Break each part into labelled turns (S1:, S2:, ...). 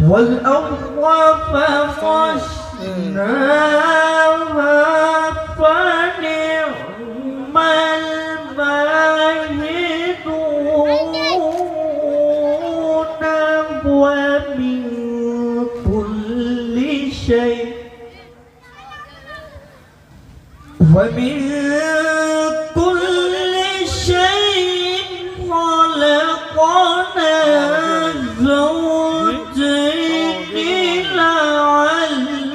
S1: والأرض فرشناها فنعم الماهدون ومن كل شيء خلقنا زوجين لعلكم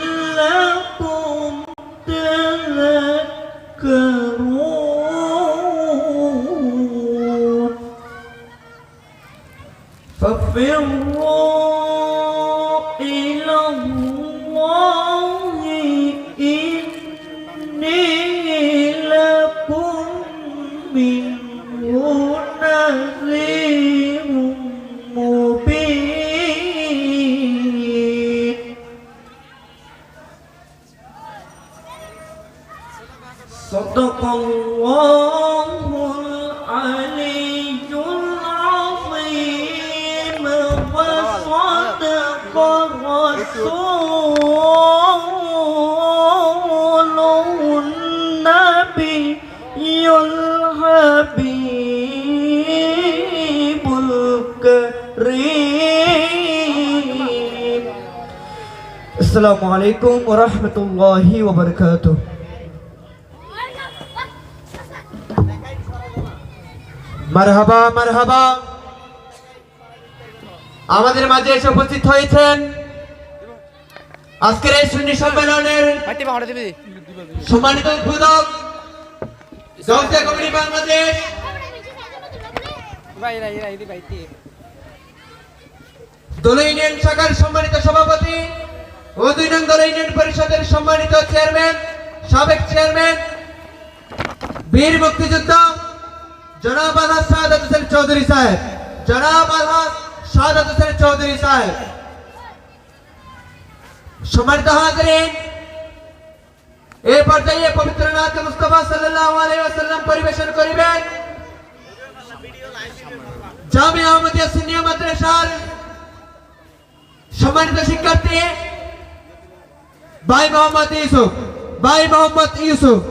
S1: تذكرون ففروا إلى الله إني لكم منه نذير مبين صدق الله العلي العظيم وصدق رسوله النبي الحبيب الكريم السلام عليكم ورحمة الله وبركاته মারহাবা মারহাবা আমাদের মাঝে এসে উপস্থিত হয়েছেন আজকের এই সুন্নি সম্মেলনের সম্মানিত উদ্বোধক জলসা কমিটি বাংলাদেশ দোল ইউনিয়ন শাখার সম্মানিত সভাপতি ও ২ নং দোল ইউনিয়ন পরিষদের সম্মানিত চেয়ারম্যান সাবেক চেয়ারম্যান বীর মুক্তিযোদ্ধা জনাব আলহাজ শাহাদাত হোসেন চৌধুরী সাহেব জনাব আলহাজ শাহাদাত হোসেন চৌধুরী সাহেব সম্মানিত হাজিরিন এই পর্যায়ে পবিত্র নাত মুস্তাফা সাল্লাল্লাহু আলাইহি ওয়াসাল্লাম পরিবেশন করিবেন জামিয়া আহমদিয়া সিনিয়র মাদ্রাসার সম্মানিত শিক্ষার্থী ভাই মোহাম্মদ ইউসুফ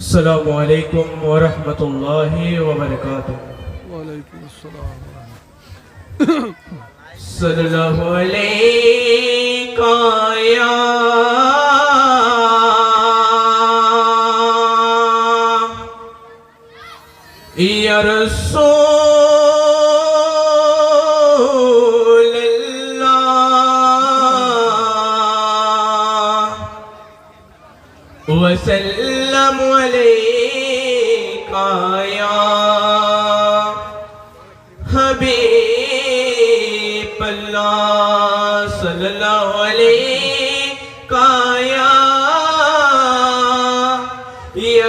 S2: السلام عليكم ورحمة الله وبركاته.
S3: وعليكم السلام
S2: صلى الله عليك يا رسول الله وسلم عليك يا حبيب الله صلى الله عليك يا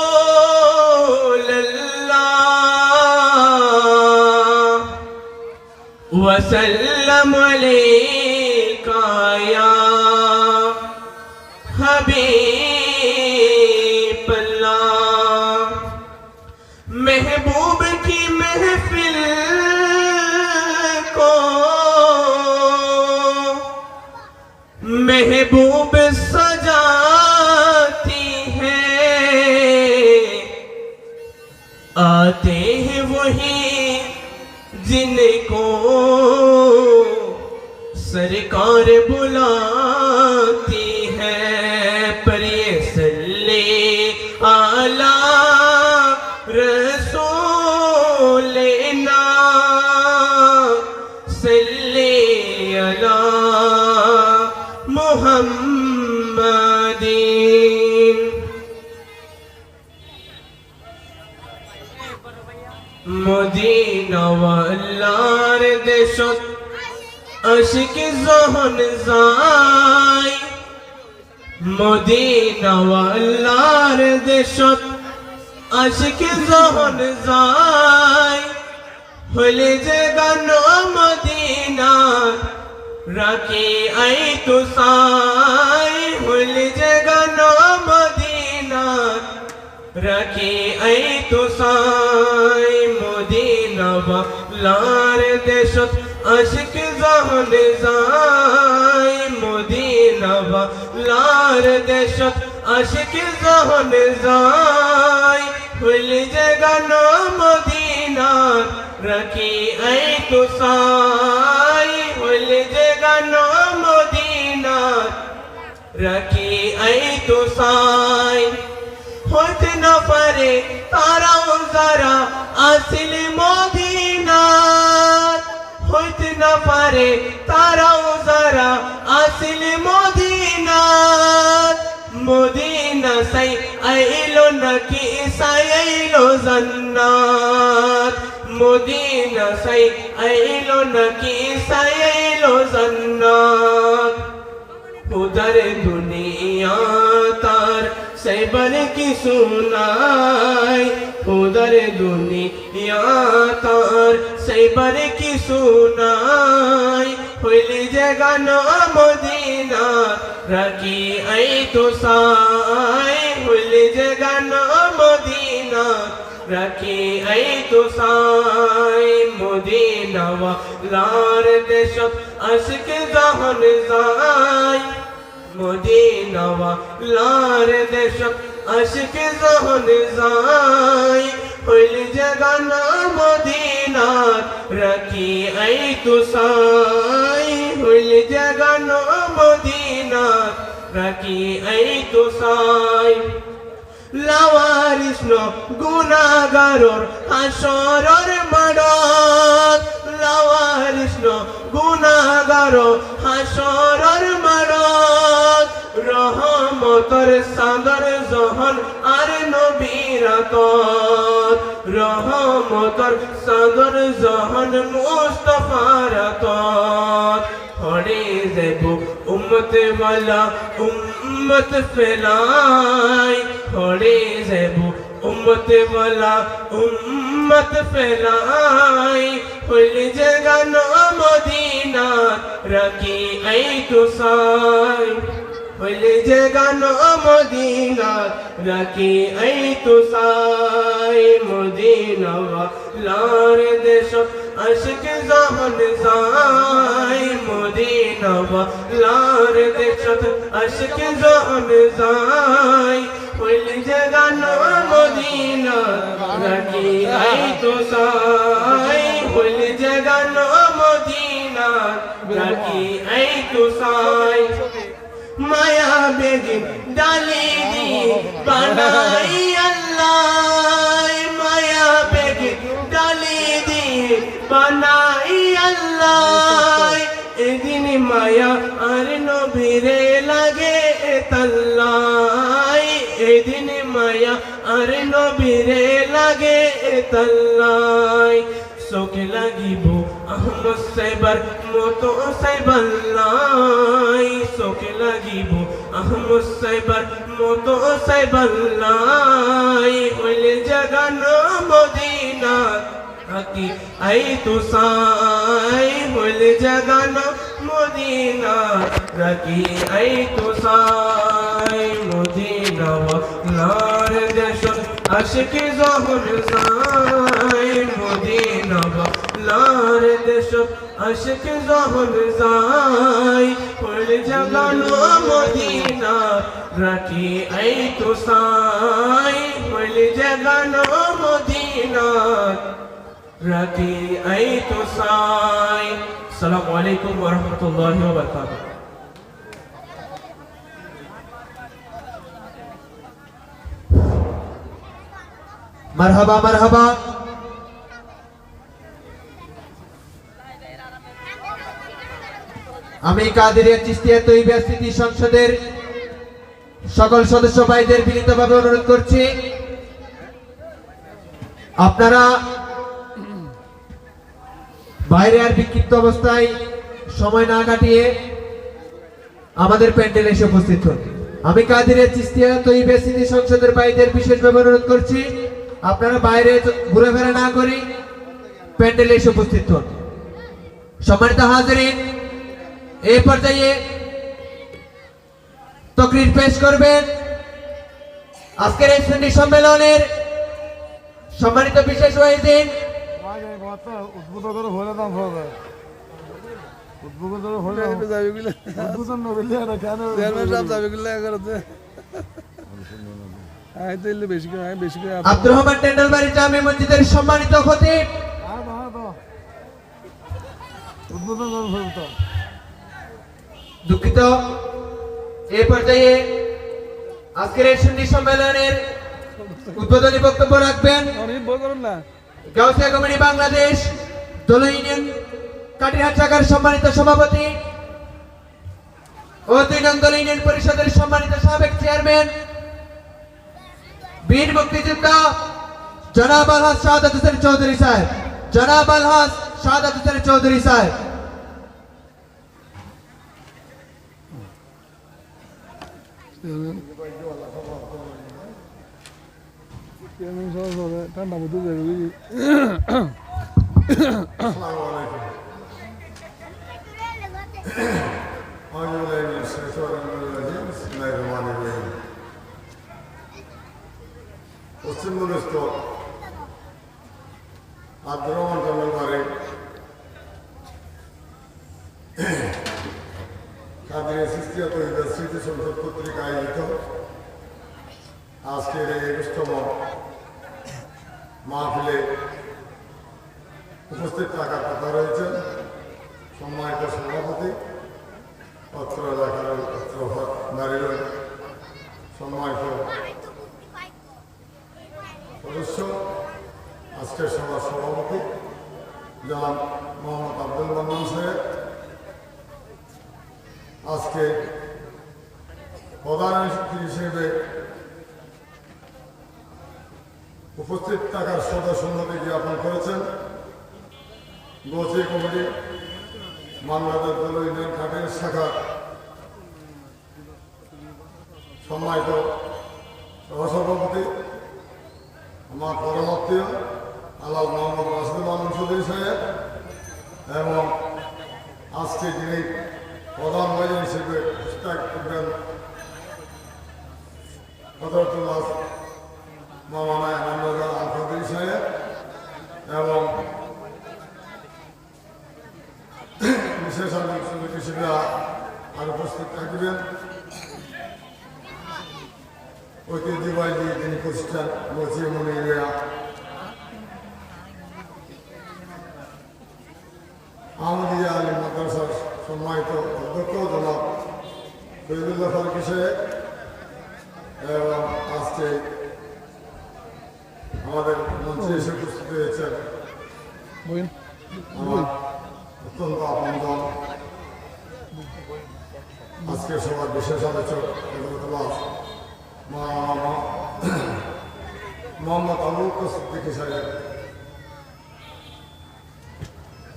S2: رسول الله وسلم عليك يا हबीब अल्लाह महबूब की महफिल को महबूब सजाती है आते हैं वही जिनको सरकार बुलाती है पर ये सल्ले आला रसूलना सल्ले अला मुहम्मदीन মদিনা ওয়ালার দেশত আশিক যখন যায় মদিনা ওয়ালার দেশত আশিক যখন যায় হলে যে গান মদিনা রাখি আই তো সাই হলে যে গান মদিনা রাখি আই তো সাই মদিনা ওয়ালার দেশত আশিক যখন যায় মদিনা ওয়ালার দেশত আশিক যখন যায় হইলে যে গান মদিনা রাখি আই তো সাই হইলে যে গান মদিনা রাখি আই তো সাই হইতে না পারে তারাও যারা আসিল মদিনার হইতে না পারে তারাও যারা আসিল মদিনার মদিনা সাই আইলো নাকি সাই আইলো জান্নাত মদিনা সাই আইলো নাকি সাই আইলো জান্নাত উদার দুনিয়া তার সাইবার কি সুনাই উদার দুনিয়া তার সাইবার কি সুনাই হইলে যে গান মদিনা রাখি আই তো সাই হইলে যে গান মদিনা রাখি আই তো সাই মদিনা ওয়ালার দেশত আশিক যখন যায় মদিনা ওয়ালার দেশত আশিক যখন যায় হইলে যে গান মদিনা রাখি আই তো সাই হইলে যে গান মদিনা রাখি আই তো সাই লাওয়ারিস গুনাহগারর হাসরর মাডত লাওয়ারিস গুনাহগারর হাসরর মাডত রহমতর সাগর জহন আর নবীরাত রহমতর সাগর জহন মুস্তাফারাত হরে দেব উম্মত ওয়ালা উম্মত ফেলাই হরে দেব উম্মত ওয়ালা উম্মত ফেলাই হইলে যে গান মদিনা রাখি আই তো সাই হইলে যে গান মদিনা রাখি আই তো সাই মদিনা ওয়ালার দেশত আশিক যখন যায় মদিনা ওয়ালার দেশত আশিক যখন যায় হইলে যে গান মদিনা রাখি আই তো সাই হইলে যে গান মদিনা রাখি আই তো সাই মায়া বেগিন ডালি দি বানাই আল্লাহ মায়া বেগিন ডালি দি বানাই আল্লাহ এদিন মায়া আর নবীরে লাগে তাল্লাই এদিন মায়া আর নবীরে লাগে তাল্লাই চোখে লাগিব আহমদ সাইবার মতো সাইবাল্লাই চোখে লাগিব আহমদ সাইবার মতো সাইবাল্লাই হইলে জাগান মদিনা রাখি আই তো সাই হইলে জাগান মদিনা রাখি আই তো সাই মদিনা ওয়ালার দেশত আশিক যখন যায় মদিনা ওয়ালার দেশত আশিক যখন যায় হইলে জাগান মদিনা রাখি আই তো সাই হইলে জাগান মদিনা রাখি আই তো সাই। আসসালামু আলাইকুম ওয়া রাহমাতুল্লাহি ওয়া বারাকাতুহু।
S1: মারহাবা মারহাবা। আমি কাদেরিয়া চিশতিয়া তৈয়বা স্মৃতি সংসদের সকল সদস্য ভাইদের বিনীতভাবে অনুরোধ করছি, আপনারা বাইরে আর বিক্ষিপ্ত অবস্থায় সময় না কাটিয়ে আমাদের প্যান্ডেলে এসে উপস্থিত হন। আমি কাদিরের চিস্তিয়া তৈবে স্মৃতি সংসদের ভাইদের বিশেষভাবে অনুরোধ করছি, আপনারা বাইরে ঘুরেফেরা না করে প্যান্ডেলে এসে উপস্থিত হন। সম্মানিত হাজিরিন, এই পর্যায়ে তকরির পেশ করবেন আজকের এই সুন্নি সম্মেলনের সম্মানিত বিশেষ ওয়াইজিন
S3: উদ্বোধন হলে দাম হবে উদ্বোধন হলে উদ্বোধন নবীলে না কেন চেয়ারম্যান সাহেব যাবে গুলো করতে আই দিলে বেশি করে বেশি করে
S1: আব্দুর রহমান টেন্ডলবাড়ি জামে মসজিদের সম্মানিত খতিব
S3: উদ্বোধন হবে তো
S1: দুঃখিত, এই পর্যায়ে আজকের এই সুন্নি সম্মেলনের উদ্বোধনী বক্তব্য রাখবেন
S3: অনেক বই করুন না
S1: গাউসিয়া কমিটি বাংলাদেশ দোল ইউনিয়ন কাটিহাট শাখার সম্মানিত সভাপতি ও ২ নং দোল ইউনিয়ন পরিষদের সম্মানিত সাবেক চেয়ারম্যান বীর মুক্তিযোদ্ধা জনাব আলহাজ শাহাদাত হোসেন চৌধুরী সাহেব, জনাব আলহাজ শাহাদাত হোসেন চৌধুরী সাহেব।
S3: চেয়ারম্যান সাহেব হবে ঠান্ডা মতো যাবে
S4: পশ্চিমবঙ্গস্থ আব্দুর রহমান টেন্ডলবাড়ি কাদিরের চিস্তিয়া তৈবে স্মৃতি সংসদ কর্তৃক আয়োজিত আজকের এই ২১তম মাহফিলে উপস্থিত থাকার কথা রয়েছেন সম্মানিত সভাপতি, অত্র এলাকার অত্র নারীর সম্মানিত সদস্য, আজকের সভার সভাপতি জনাব মোহাম্মদ আব্দুল মান্নান সাহেব, আজকে প্রধান অতিথি হিসেবে উপস্থিত থাকার সদস্যকে জ্ঞাপন করেছেন গোচি কমিটি বাংলাদেশ দোল ইউনিয়ন কাটিহাট শাখা সম্মানিত সহসভাপতি আমার পরমাত্মীয় আলাল মোহাম্মদ রাশিদুল আলম চৌধুরী সাহেব এবং আজকে যিনি প্রধান অতিথি হিসেবে উপস্থিত থাকবেন হযরতুল্লাহ মাওলানা আহমদ আল চৌধুরী সাহেব এবং বিশেষ আলোচক হিসেবে আর উপস্থিত থাকবেন ঐতিহ্যবাহী যিনি প্রতিষ্ঠান গোচিয়া মনিরা আহমদিয়া আলিম মাদ্রাসার সম্মানিত অধ্যক্ষ জনাব শহীদুল্লাহ ফারুকী সাহেব এবং আজকে আমাদের মঞ্চে এসে উপস্থিত হয়েছেন আমার অত্যন্ত আপনজন আজকে সবার বিশেষ আলোচক মোহাম্মদ আবুল সিদ্দিকী সাহেব,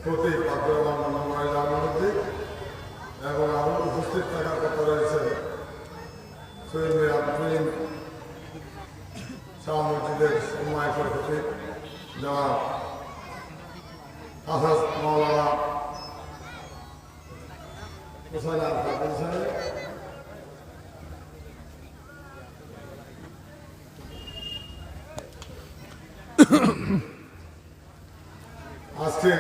S4: প্রতীক আব্দুর রহমান জামানুদ্দিন এবং আরও উপস্থিত থাকার কথা রয়েছে সৈয়দ আব্দুল শাহ মসজিদের সম্মানিত প্রতীক জনাব আসাদ মাওলানা হোসেন আল কাদের সাহেব, আজকে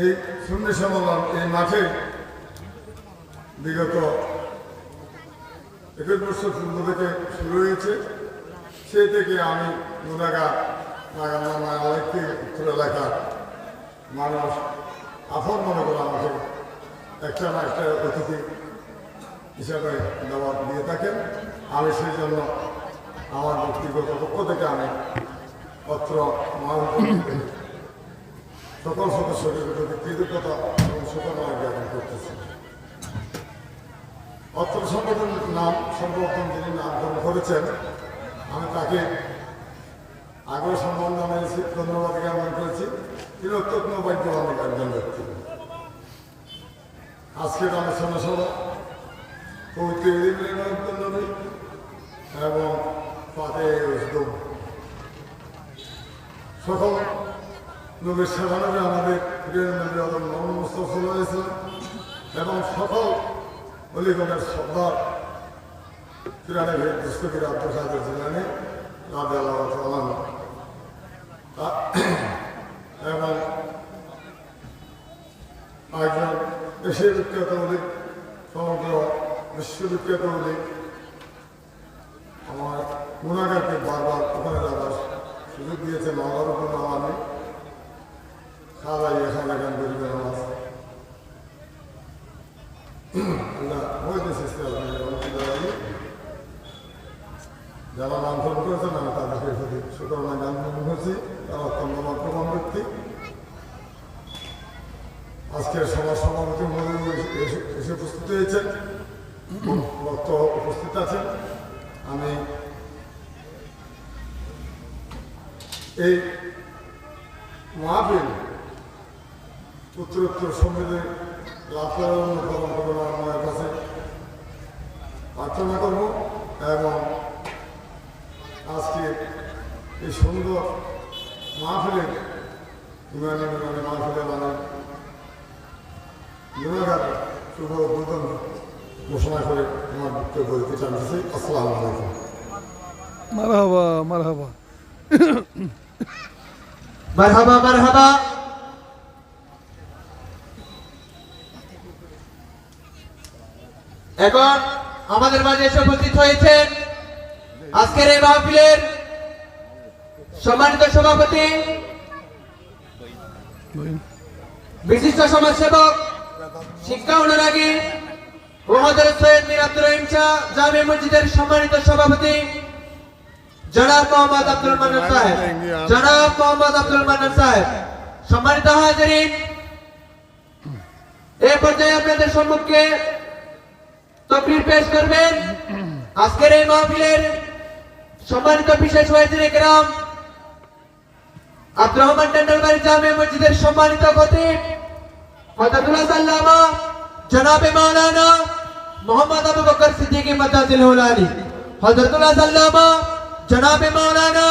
S4: এই সুন্নি সম্মেলন এই মাঠে বিগত 21 বছর পূর্ব থেকে শুরু হয়েছে। সেই থেকে আমি গুণাগার নাগানামা আরেকটি উত্তর এলাকার মানুষ আপন মনে করে আমাকে একটা না একটা অতিথি হিসাবে দাওয়াত দিয়ে থাকেন। আমি সেই জন্য আমার ব্যক্তিগত পক্ষ থেকে আমি অত্র মহাবিদ্যালয়ের সকল সদস্যদের প্রতি কৃতজ্ঞতা এবং শুভকামনা জ্ঞাপন করতেছি। অত্র সংগঠনের নাম সর্বপ্রথম যিনি নামকরণ করেছেন আমি তাকে আগ্রহ সম্মান জানাই করেছি, ধন্যবাদ জ্ঞাপন করেছি। তিনি অত্যন্ত ভাগ্যবান একজন ব্যক্তি। আজকের আলোচনা সভা পবিত্র ঈদ নবী এবং ফাতে উজদুম সকল নবীর সেবানবী আমাদের প্রিয় নবী আদম মোহাম্মদ মুস্তাফা সাল্লাল্লাহু আলাইহি ওয়াসাল্লাম এবং সকল অলিগণের সর্দার পিরানে ভেদ দস্তগীর আব্দুল কাদের জিলানী রাদিয়াল্লাহু তাআলা আনহু এবং একজন দেশের বিখ্যাত অলিগ, সমগ্র বিশ্ববিখ্যাত অলিগ আমার গুণাগারকে বারবার ওখানে যাওয়ার সুযোগ দিয়েছে। মামার উপর নামানি খালাই এখানে গান করিবে নামাজ যারা নামকরণ করেছেন আমি তাদেরকে প্রতি শুক্রবার গান করছি। তারা অত্যন্ত মর্তমান ব্যক্তি। আজকের সভার সভাপতি মহোদয় এসে উপস্থিত হয়েছেন, বক্তা উপস্থিত আছেন। আমি এই মাহফিল উত্তরোত্তর সমৃদ্ধি লাভ করার জন্য আমার কাছে প্রার্থনা করব এবং আজকে এই সুন্দর মাহফিলের ইমানি মাহফিলের মানে গুণাগার শুভ উদ্বোধন ঘোষণা করে আমার বক্তব্য দিতে চাইছি। আসসালামু আলাইকুম।
S3: মারহাবা মারহাবা
S1: মারহাবা মারহাবা। এখন আমাদের মাঝে এসে উপস্থিত হয়েছেন আজকের এই মাহফিলের সম্মানিত সভাপতি, বিশিষ্ট সমাজসেবক, শিক্ষা অনুরাগী ও হযরত সৈয়দ মীর আব্দুর রহিম শাহ জামে মসজিদের সম্মানিত সভাপতি জনাব মোহাম্মদ আব্দুল মান্নান সাহেব, জনাব মোহাম্মদ আব্দুল মান্নান সাহেব। সম্মানিত হাজিরিন, এই পর্যায়ে আপনাদের সম্মুখে তকরির পেশ করবেন আজকের এই মাহফিলের সম্মানিত বিশেষ ওয়াজির ইকরাম আব্দুর রহমান টেন্ডারবাড়ি জামে মসজিদের সম্মানিত খতিব হযরতুল্লাহ আল্লামা জনাবে মাওলানা মোহাম্মদ আবু বকর সিদ্দিকী মাদাজিলহুল আলী, হযরতুল্লাহ আল্লামা জনাবে মাওলানা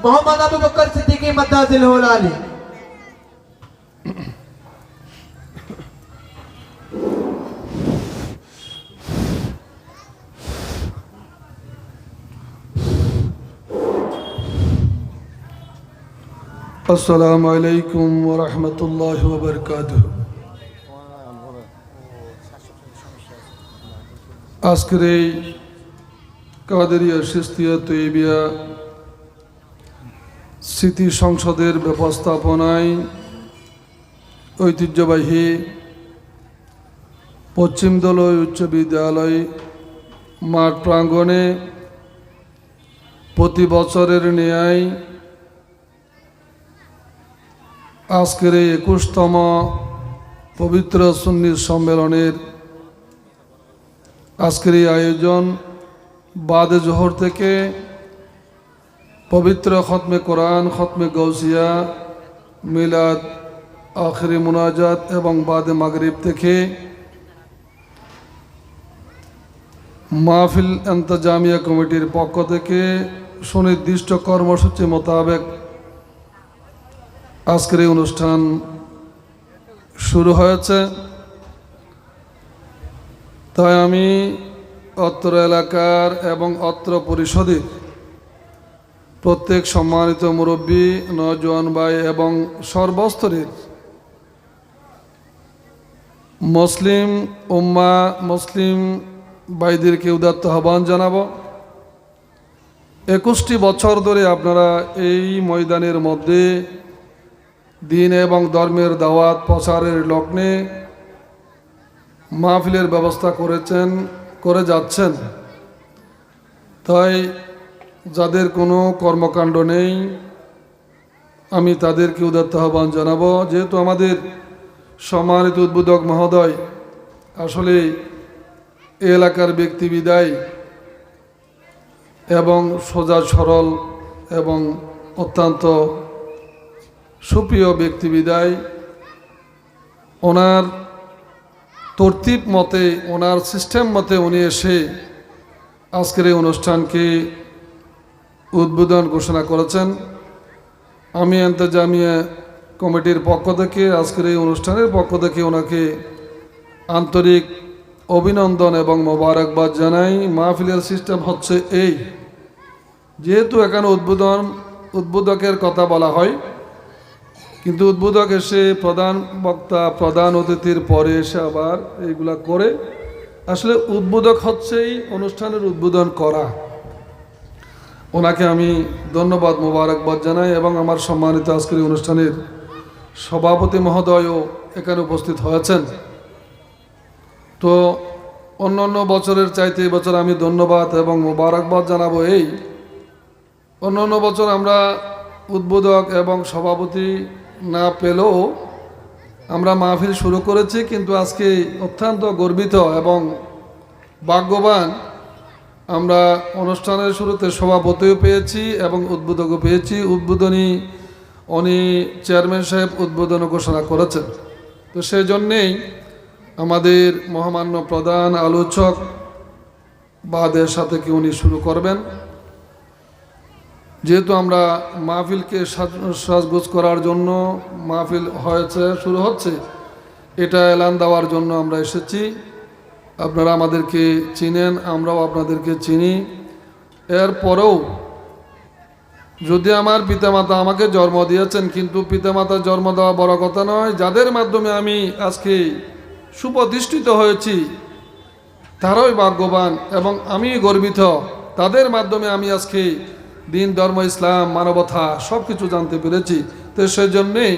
S1: মোহাম্মদ আবু বকর সিদ্দিকী মাদাজিলহুল আলী।
S3: আসসালামু আলাইকুম ওয়া রাহমাতুল্লাহি ওয়া বারাকাতুহু। আজকের এই কাদেরিয়া চিশতিয়া তৈয়বিয়া স্মৃতি সংসদের ব্যবস্থাপনায় ঐতিহ্যবাহী পশ্চিম দলই উচ্চ বিদ্যালয় মাঠ প্রাঙ্গণে প্রতি বছরের ন্যায় আজকের এই 21তম পবিত্র সুন্নি সম্মেলনের আজকের এই আয়োজন বাদে জোহর থেকে পবিত্র খতমে কোরআন, খতমে গৌসিয়া, মিলাদ, আখিরি মুনাজাত এবং বাদে মাগরিব থেকে মাহফিল ইন্তজামিয়া কমিটির পক্ষ থেকে সুনির্দিষ্ট কর্মসূচি মোতাবেক আজকের এই অনুষ্ঠান শুরু হয়েছে। তাই আমি অত্র এলাকার এবং অত্র পরিষদের প্রত্যেক সম্মানিত মুরব্বী, নওজোয়ান ভাই এবং সর্বস্তরের মুসলিম উম্মাহ, মুসলিম ভাইদেরকে উদাত্ত আহ্বান জানাবো। 21টি বছর ধরে আপনারা এই ময়দানের মধ্যে দিন এবং ধর্মের দাওয়াত প্রচারের লগ্নে মাহফিলের ব্যবস্থা করে যাচ্ছেন। তাই যাদের কোনো কর্মকাণ্ড নেই আমি তাদেরকে উদাত্ত আহ্বান জানাবো। যেহেতু আমাদের সম্মানিত উদ্বোধক মহোদয় আসলে এই এলাকার ব্যক্তি বিদায় এবং সোজা সরল এবং অত্যন্ত সুপ্রিয় ব্যক্তি বিদায় ওনার তরতিব মতে ওনার সিস্টেম মতে উনি এসে আজকের এই অনুষ্ঠানকে উদ্বোধন ঘোষণা করেছেন। আমি ইন্তেজামিয়া কমিটির পক্ষ থেকে আজকের এই অনুষ্ঠানের পক্ষ থেকে ওনাকে আন্তরিক অভিনন্দন এবং মোবারকবাদ জানাই। মাহফিলের সিস্টেম হচ্ছে এই, যেহেতু এখানে উদ্বোধকের কথা বলা হয়, কিন্তু উদ্বোধক এসে প্রধান বক্তা প্রধান অতিথির পরে এসে আবার এইগুলা করে, আসলে উদ্বোধক হচ্ছেই অনুষ্ঠানের উদ্বোধন করা। ওনাকে আমি ধন্যবাদ মোবারকবাদ জানাই এবং আমার সম্মানিত আজকের অনুষ্ঠানের সভাপতি মহোদয়ও এখানে উপস্থিত হয়েছেন। তো অন্য বছরের চাইতে এই বছর আমি ধন্যবাদ এবং মোবারকবাদ জানাবো। এই অন্য বছর আমরা উদ্বোধক এবং সভাপতি না পেলেও আমরা মাহফিল শুরু করেছি, কিন্তু আজকে অত্যন্ত গর্বিত এবং ভাগ্যবান আমরা অনুষ্ঠানের শুরুতে সভাপতিও পেয়েছি এবং উদ্বোধকও পেয়েছি। উদ্বোধনী উনি চেয়ারম্যান সাহেব উদ্বোধন ঘোষণা করেছেন। তো সেই জন্যেই আমাদের মহামান্য প্রধান আলোচক বাদের সাথে কি উনি শুরু করবেন। যেহেতু আমরা মাহফিলকে সাজগোজ করার জন্য মাহফিল শুরু হচ্ছে, এটা এলান দেওয়ার জন্য আমরা এসেছি। আপনারা আমাদেরকে চিনেন, আমরাও আপনাদেরকে চিনি। এরপরেও যদি আমার পিতামাতা আমাকে জন্ম দিয়েছেন, কিন্তু পিতামাতা জন্ম দেওয়া বড় কথা নয়, যাদের মাধ্যমে আমি আজকে সুপ্রতিষ্ঠিত হয়েছি তারাই ভাগ্যবান এবং আমি গর্বিত। তাদের মাধ্যমে আমি আজকে দিন, ধর্ম, ইসলাম, মানবতা সব কিছু জানতে পেরেছি। তো সেজন্যেই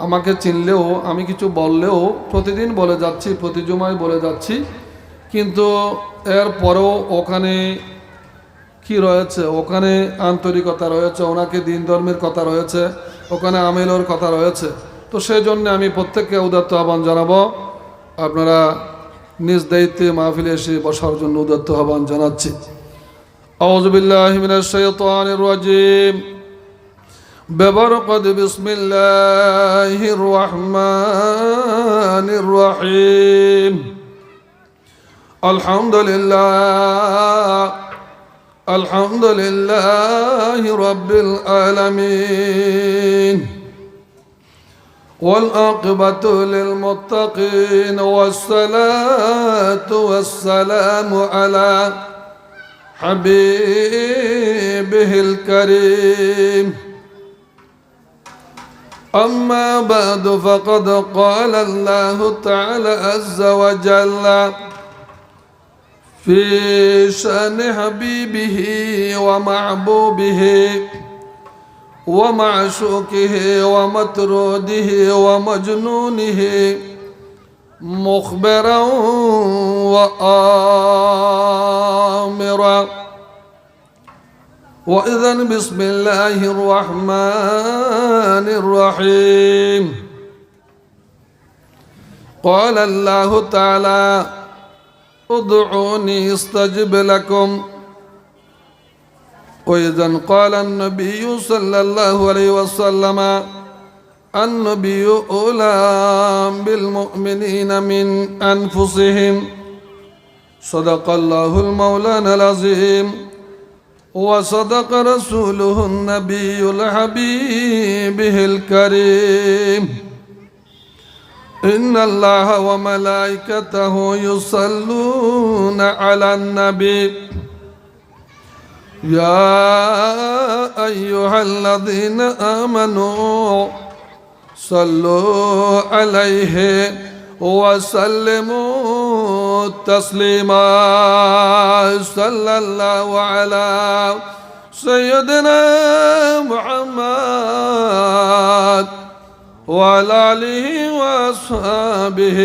S3: আমাকে চিনলেও, আমি কিছু বললেও প্রতিদিন বলে যাচ্ছি, প্রতি জুমায় বলে যাচ্ছি, কিন্তু এরপরেও ওখানে কি রয়েছে, ওখানে আন্তরিকতা রয়েছে, ওনাকে দিন ধর্মের কথা রয়েছে, ওখানে আমেলের কথা রয়েছে। তো সেই জন্য আমি প্রত্যেককে উদাত্ত আহ্বান জানাবো, আপনারা নিজ দায়িত্বে মাহফিলে এসে বসার জন্য উদাত্ত আহ্বান জানাচ্ছি। আউযু বিল্লাহি মিনাশ শাইতানির রাজিম। ببركة بسم الله الرحمن الرحيم. الحمد لله رب العالمين، والعاقبة للمتقين، والصلاة والسلام على حبيبه الكريم. أما بعد فقد قال الله تعالى عز وجل في شأن حبيبه ومحبوبه ومعشوقه ومطروده ومجنونه مخبرا وآمرا. وإذن بسم الله الرحمن الرحيم. قال الله تعالى ادعوني استجب لكم. وإذن قال النبي صلى الله عليه وسلم النبي أولى بالمؤمنين من أنفسهم. صدق الله المولانا العظيم، وصدق رسوله النبي الحبيبه الكريم. إن الله وملائكته يصلون على النبي يا أيها الذين آمنوا صلوا عليه وسلموا تسليما. صلى الله على سيدنا محمد وعلى آله وأصحابه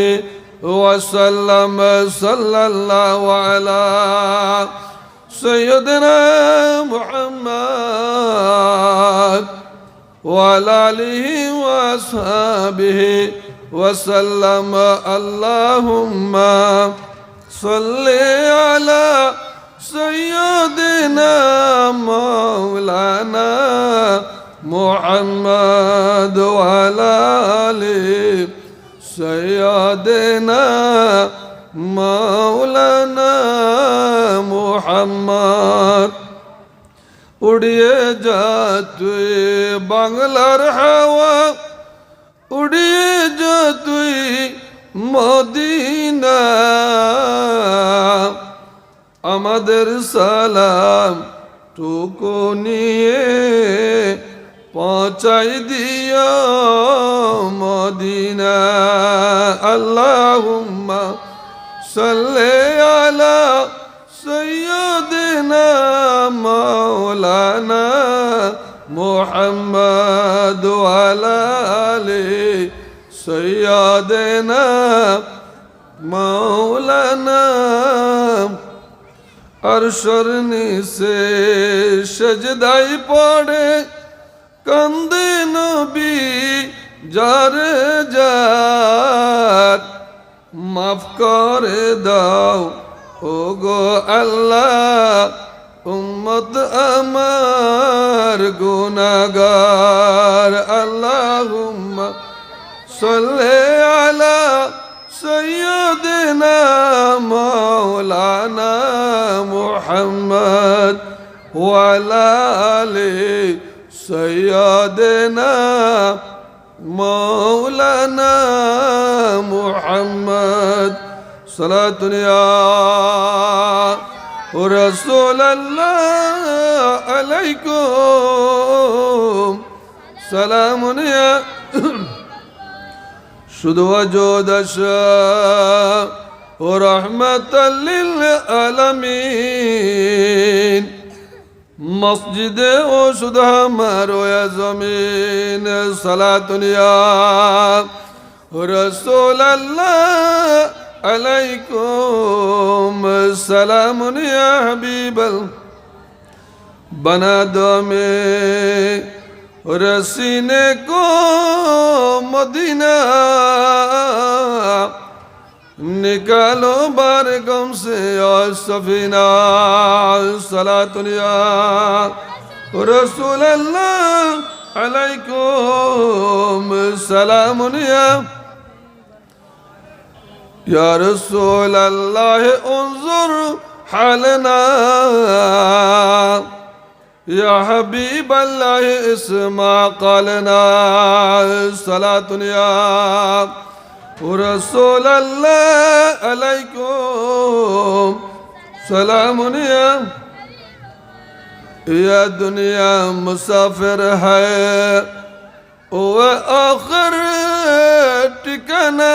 S3: وسلم. صلى الله على سيدنا محمد وعلى آله وأصحابه وسلم. اللهم صل على سيدنا مولانا محمد وعلى آل سيدنا مولانا محمد উড়িয়ে যা তুই বাংলার হাওয়া উড়িয়ে যা তুই মদিনা আমাদের সালাম টুকু নিয়ে পৌঁছাই দিও মদিনা আল্লাহুম্মা সাল্লি আলা سيدنا مولانا محمد وعلى آل سيدنا مولانا अरशर निसे सजदाई पड़े कंदे नबी जार जार माफ करे दाओ ওগো আল্লাহ উম্মত আমার গুনাহগার আল্লাহুম্মা সাল্লি আলা সাইয়্যিদিনা মাওলানা মুহাম্মদ ওয়া আলা আলি সাইয়্যিদিনা মাওলানা মুহাম্মদ صلاة يا رسول الله عليكم سلام يا شد وجود الشاء ورحمة للعالمين مسجد وشد हमारो या जमीन صلاة يا رسول الله عليكم سلام يا حبيب बना दो में रसीने को मदीना निकालो बार गम से और सफीना सलातुनिया रसूल अल्लाह अलैकुम सलामुनिया या रसूल अल्लाह उन्जुर हालना या हबीब अल्लाह इस्मा क़ालना सलातुन या रसूल अल्लाह अलैकुम सलामुन या दुनिया मुसाफिर है वो आखिर ठिकाना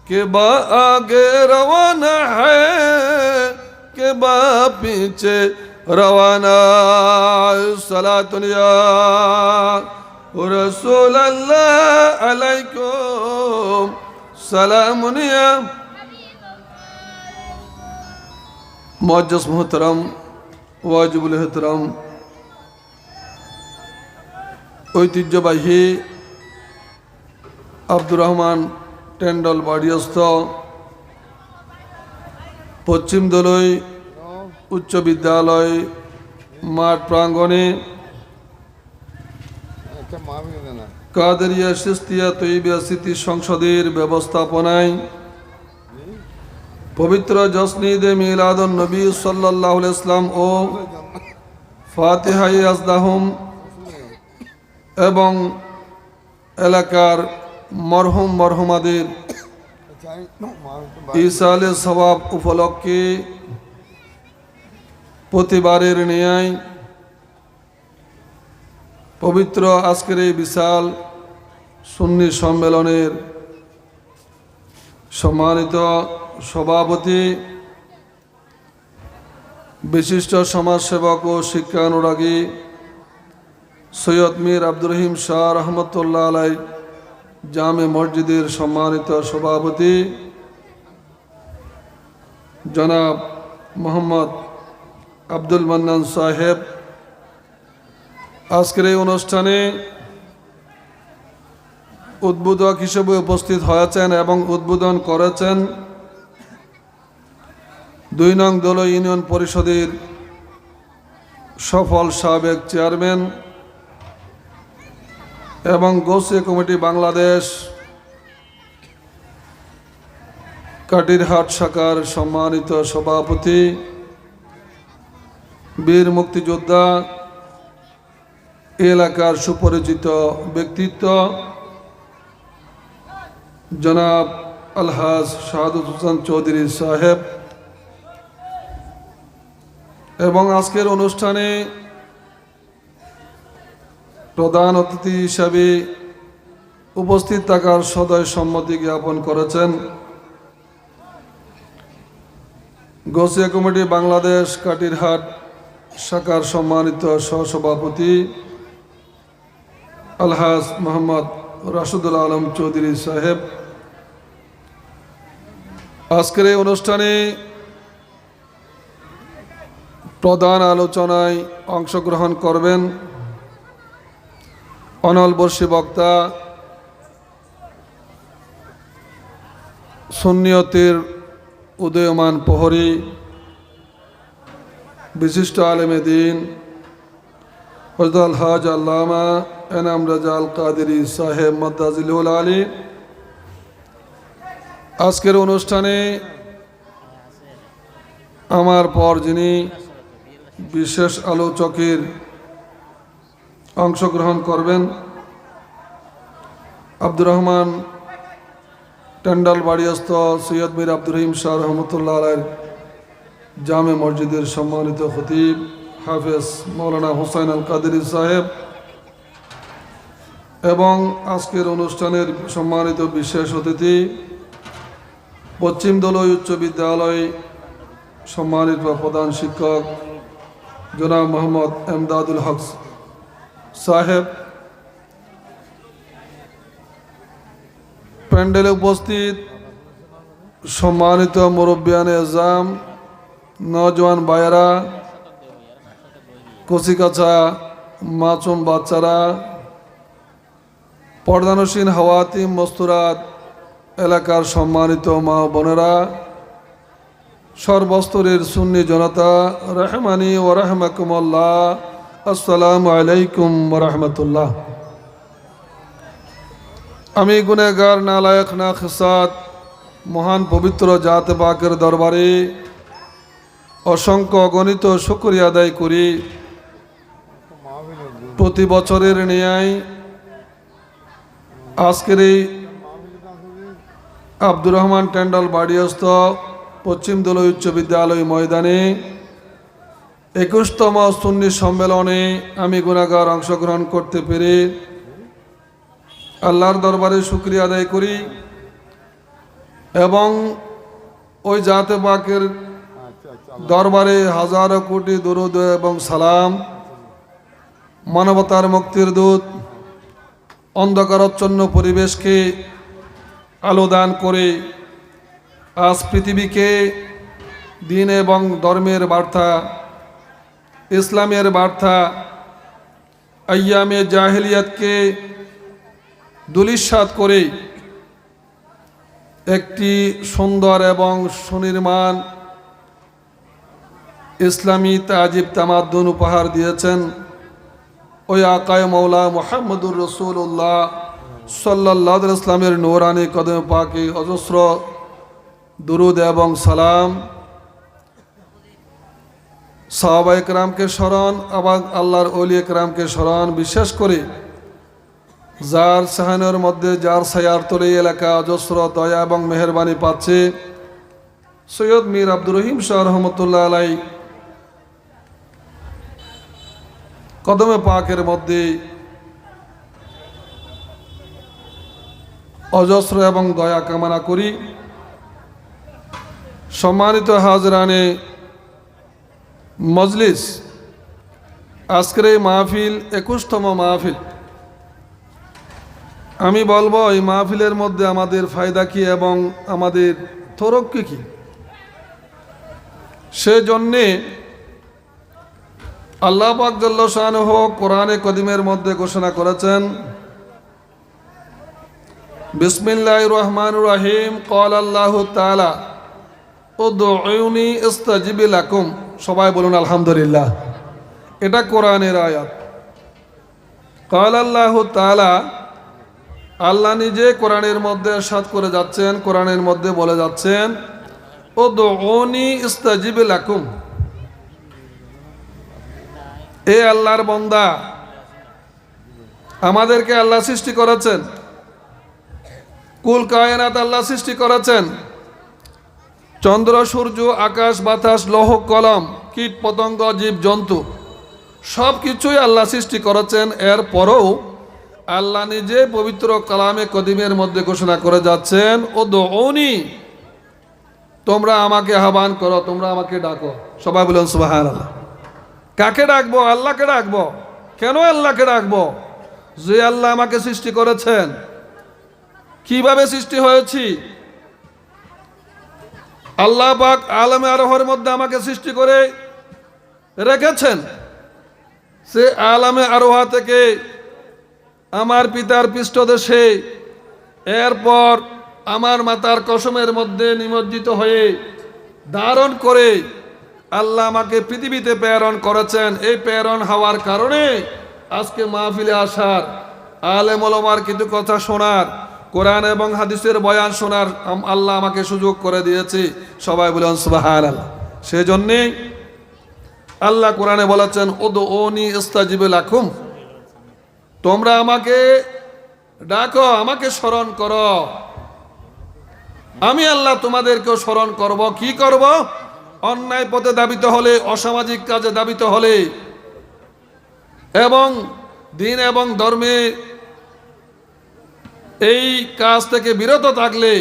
S3: के बा आगे रवाना है के बा पीछे रवाना सलातुन या रसूल अल्लाह अलैकुम सलामुन या मुअज्जज़ मोहतरम वाजिबुल एहतराम ঐতিহ্যবাহী আব্দুর রহমান টেন্ডল বাড়িস্থ পশ্চিম দলই উচ্চ বিদ্যালয় মাঠ প্রাঙ্গণে কাদেরিয়া সিস্তিয়া তৈয়বা স্মৃতি সংসদের ব্যবস্থাপনায় পবিত্র জসনিদে মিলাদুন নবী সাল্লাল্লাহু আলাইহি ওয়াসাল্লাম ও ফাতিহায়ে আজদাহুম এবং এলাকার মরহুম মরহুমাদের ইসালে সওয়াব উপলক্ষে প্রতিবারের ন্যায় পবিত্র আজকের এই বিশাল সুন্নি সম্মেলনের সম্মানিত সভাপতি বিশিষ্ট সমাজসেবক ও শিক্ষানুরাগী সৈয়দ মীর আব্দুর রহিম শাহ রহমতুল্লাহ আলাই জামে মসজিদের সম্মানিত সভাপতি জনাব মোহাম্মদ আব্দুল মান্নান সাহেব আজকের এই অনুষ্ঠানে উদ্বোধক হিসেবে উপস্থিত হয়েছেন এবং উদ্বোধন করেছেন ২ নং দল ইউনিয়ন পরিষদের সফল সাবেক চেয়ারম্যান এবং গৌসিয়া কমিটি বাংলাদেশ কাটিরহাট শাখার সম্মানিত সভাপতি, বীর মুক্তিযোদ্ধা, এলাকার সুপরিচিত ব্যক্তিত্ব জনাব আলহাজ শাহাদত হোসেন চৌধুরী সাহেব এবং আজকের অনুষ্ঠানে প্রধান অতিথি হিসাবে উপস্থিত থাকার সদয় সম্মতি জ্ঞাপন করেছেন গৌসিয়া কমিটি বাংলাদেশ কাটিরহাট শাখার সম্মানিত সহসভাপতি আলহাজ মোহাম্মদ রাশেদুল আলম চৌধুরী সাহেব। আজকের এই অনুষ্ঠানে প্রধান আলোচনায় অংশগ্রহণ করবেন অনলবর্ষী বক্তা, সুন্নিয়তের উদীয়মান প্রহরী, বিশিষ্ট আলেমে দ্বীন হযরত আলহাজ আল্লামা এনাম রাজা কাদেরী সাহেব মাদ্দাজিলুল আলী। আজকের অনুষ্ঠানে আমার পর যিনি বিশেষ আলোচকের অংশগ্রহণ করবেন আব্দুর রহমান ট্যান্ডাল বাড়িয়াস্ত সৈয়দ মীর আব্দুর রহিম শাহ রহমতুল্লাহ আলাইহির জামে মসজিদের সম্মানিত খতিব হাফেজ মৌলানা হুসাইন আল কাদেরী সাহেব এবং আজকের অনুষ্ঠানের সম্মানিত বিশেষ অতিথি পশ্চিম দলই উচ্চ বিদ্যালয় সম্মানিত প্রধান শিক্ষক জনাব মোহাম্মদ এমদাদুল হক সাহেব, প্যান্ডেলে উপস্থিত সম্মানিত মুরব্বিয়ানে এজাম, নওজোয়ান ভাইয়েরা, কচিকাচা মাসুম বাচ্চারা, পর্দানসীন হাওয়াতিম মস্তুরাত এলাকার সম্মানিত মা বোনেরা, সর্বস্তরের সুন্নি জনতা, রহমানি ও রহমাকুমুল্লাহ, আসসালামু আলাইকুম ওয়া রাহমাতুল্লাহ। আমি গুনেহগার নালায়েক নাখিসাত মহান পবিত্র জাত পাকের দরবারে অসংখ্য অগণিত শুকরিয়া আদায় করি। প্রতি বছরের ন্যায় আজকের এই আব্দুর রহমান ট্যান্ডাল বাড়িয়াস্ত পশ্চিম দলই উচ্চ বিদ্যালয় ময়দানে 21তম সুন্নি সম্মেলনে আমি গুনাহগার অংশগ্রহণ করতে পেরে আল্লাহর দরবারে শুকরিয়া আদায় করি এবং ওই জাতে পাকের দরবারে হাজারো কোটি দরুদ এবং সালাম, মানবতার মুক্তির দূত, অন্ধকারাচ্ছন্ন পরিবেশকে আলো দান করে আজ পৃথিবীকে দিন এবং ধর্মের বার্তা, ইসলামের বার্তা, আইয়ামে জাহেলিয়াতকে দুলিশাত করে একটি সুন্দর এবং সুনির্মাণ ইসলামী তাজিব তামাদ্দুন উপহার দিয়েছেন ওই আকায় মৌলা মুহাম্মদুর রাসূলুল্লাহ সাল্লাল্লাহু আলাইহি ওয়াসাল্লামের নূরানি কদমে পাকে অজস্র দুরুদ এবং সালাম, সাহাবায়ে কেরামকে স্মরণ, আবার আল্লাহর ওলিয়ে কেরামকে স্মরণ, বিশেষ করে যার সাহানের মধ্যে যার ছায়ার তলে এলাকা অজস্র দয়া এবং মেহেরবানি পাচ্ছে সৈয়দ মীর আব্দুর রহিম শাহ রহমতুল্লাহ আলাই কদমে পাকের মধ্যে অজস্র এবং দয়া কামনা করি। সম্মানিত হাজরানে মজলিস, আজকের এই মাহফিল 21তম মাহফিল। আমি বলবো এই মাহফিলের মধ্যে আমাদের ফায়দা কি এবং আমাদের তরক্কি কি। সেজন্যে আল্লাহ পাক জাল্লা শানুহু কোরআনে করিমের মধ্যে ঘোষণা করেছেন, বিসমিল্লাহির রহমানির রহিম, ক্বাল আল্লাহু তাআলা উদউনি আস্তাজিব লাকুম। সবাই বলুন আলহামদুলিল্লাহ। এটা কোরআনের আয়াত। কাল আল্লাহ তাআলা, আল্লাহ নিজে কোরআনের মধ্যে ইরশাদ করে যাচ্ছেন, কোরআনের মধ্যে বলে যাচ্ছেন, উদউনি ইস্তাজিব লাকুম। এ আল্লাহর বান্দা, আমাদেরকে আল্লাহ সৃষ্টি করেছেন, কুল কায়নাত আল্লাহ সৃষ্টি করেছেন, চন্দ্র সূর্য আকাশ বাতাস লৌহ কলম কীট পতঙ্গ জীব জন্তু সব কিছুই আল্লাহ সৃষ্টি করেছেন। এরপরও আল্লাহ নিজে পবিত্র কালামে কদিমের মধ্যে ঘোষণা করে যাচ্ছেন, উদউনি, তোমরা আমাকে আহ্বান করো, তোমরা আমাকে ডাকো। সবাই বলুন সুবহানাল্লাহ। কাকে ডাকবো? আল্লাহকে ডাকবো। কেন আল্লাহকে ডাকবো? যে আল্লাহ আমাকে সৃষ্টি করেছেন। কিভাবে সৃষ্টি হয়েছি? আল্লাহ পাক আলমে আরোহের মধ্যে আমাকে সৃষ্টি করে রেখেছেন। সে আলমে আরোহা থেকে আমার পিতার পৃষ্ঠদেশে, এরপর আমার মাতার কসমের মধ্যে নিমজ্জিত হয়ে ধারণ করে আল্লাহ আমাকে পৃথিবীতে প্রেরণ করেছেন। এই প্রেরণ হওয়ার কারণে আজকে মাহফিলে আসার, আলেম ওলামার কিছু কথা শোনার, কোরআন এবং হাদিসের বয়ান শোনার আল্লাহ আমাকে সুযোগ করে দিয়েছে। সবাই বলেন সুবহানাল্লাহ। সেই জন্যে আল্লাহ কোরআনে বলেছেন, উদউনি ইস্তাজিব লাকুম, তোমরা আমাকে ডাকো, আমাকে স্মরণ করো, আমি আল্লাহ তোমাদেরকেও স্মরণ করব। কি করব? অন্যায় পথে দাবিত হলে, অসামাজিক কাজে দাবিত হলে এবং দিন এবং ধর্মে এই কাজ থেকে বিরত থাকলে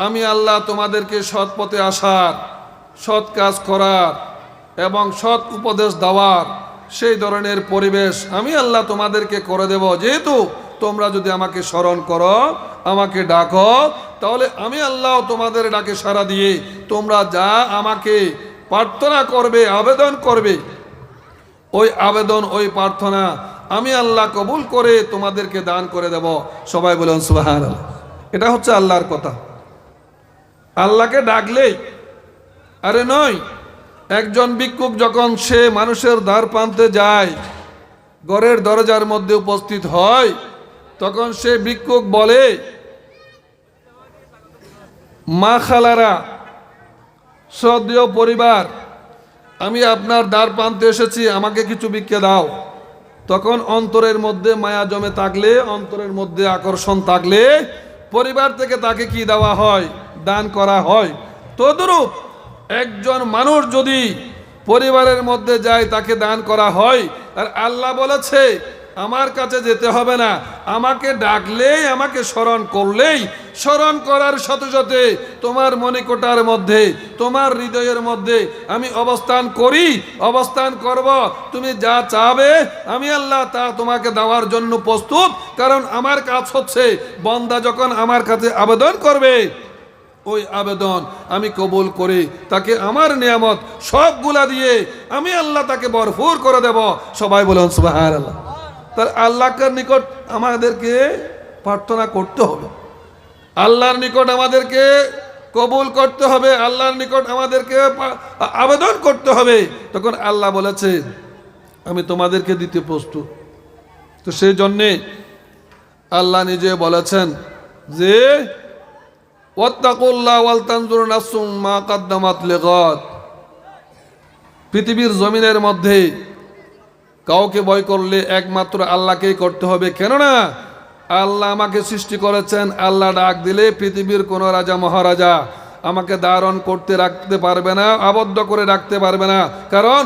S3: আমি আল্লাহ তোমাদেরকে সৎ পথে আসার, সৎ কাজ করার এবং সৎ উপদেশ দেওয়ার সেই ধরনের পরিবেশ আমি আল্লাহ তোমাদেরকে করে দেব। যেহেতু তোমরা যদি আমাকে স্মরণ করো, আমাকে ডাকো, তাহলে আমি আল্লাহ তোমাদের ডাকে সাড়া দিয়ে তোমরা যা আমাকে প্রার্থনা করবে, আবেদন করবে, ওই আবেদন, ওই প্রার্থনা আমি আল্লাহ কবুল করে তোমাদেরকে দান করে দেব। সবাই বলেন সুবহানাল্লাহ। এটা হচ্ছে আল্লাহর কথা। আল্লাহকে ডাকলেই, আরে নয়, একজন ভিক্ষুক যখন সে মানুষের দ্বার প্রান্তে যায়, ঘরের দরজার মধ্যে উপস্থিত হয়, তখন সে ভিক্ষুক বলে, মা খালারা, শ্রদ্ধেয় পরিবার, আমি আপনার দ্বার প্রান্তে এসেছি, আমাকে কিছু ভিক্ষা দাও। তখন অন্তরের মধ্যে মায়া জমে থাকলে, অন্তরের মধ্যে আকর্ষণ থাকলে পরিবার থেকে তাকে কি দেওয়া হয়? দান করা হয়। তদ্রূপ একজন মানুষ যদি পরিবারের মধ্যে যায়, তাকে দান করা হয়। আর আল্লাহ বলেছে আমার কাছে যেতে হবে না, আমাকে ডাকলেই, আমাকে স্মরণ করলেই, স্মরণ করার সাথে সাথে তোমার মনিকোটার মধ্যে, তোমার হৃদয়ের মধ্যে আমি অবস্থান করি, অবস্থান করব। তুমি যা চাবে আমি আল্লাহ তা তোমাকে দেওয়ার জন্য প্রস্তুত। কারণ আমার কাজ হচ্ছে, বান্দা যখন আমার কাছে আবেদন করবে, ওই আবেদন আমি কবুল করে তাকে আমার নিয়ামত সবগুলা দিয়ে আমি আল্লাহ তাকে ভরপুর করে দেব। সবাই বলুন সুবহানাল্লাহ। তার আল্লাহর নিকট আমাদেরকে প্রার্থনা করতে হবে, আল্লাহর নিকট আমাদেরকে কবুল করতে হবে, আল্লাহর নিকট আমাদেরকে আবেদন করতে হবে। তখন আল্লাহ বলেছে আমি তোমাদেরকে দিতে প্রস্তুত। তো সেই জন্যে আল্লাহ নিজে বলেছেন যে ওয়াত্তাকুল্লাহ ওয়াল তানজুর নাফসুম মা কাদ্দামাত লিগাদ। পৃথিবীর জমিনের মধ্যে কাউকে ভয় করলে একমাত্র আল্লাহকেই করতে হবে। কেননা আল্লাহ আমাকে সৃষ্টি করেছেন। আল্লাহ ডাক দিলে পৃথিবীর কোনো রাজা মহারাজা আমাকে ধারণ করতে রাখতে পারবে না, আবদ্ধ করে রাখতে পারবে না। কারণ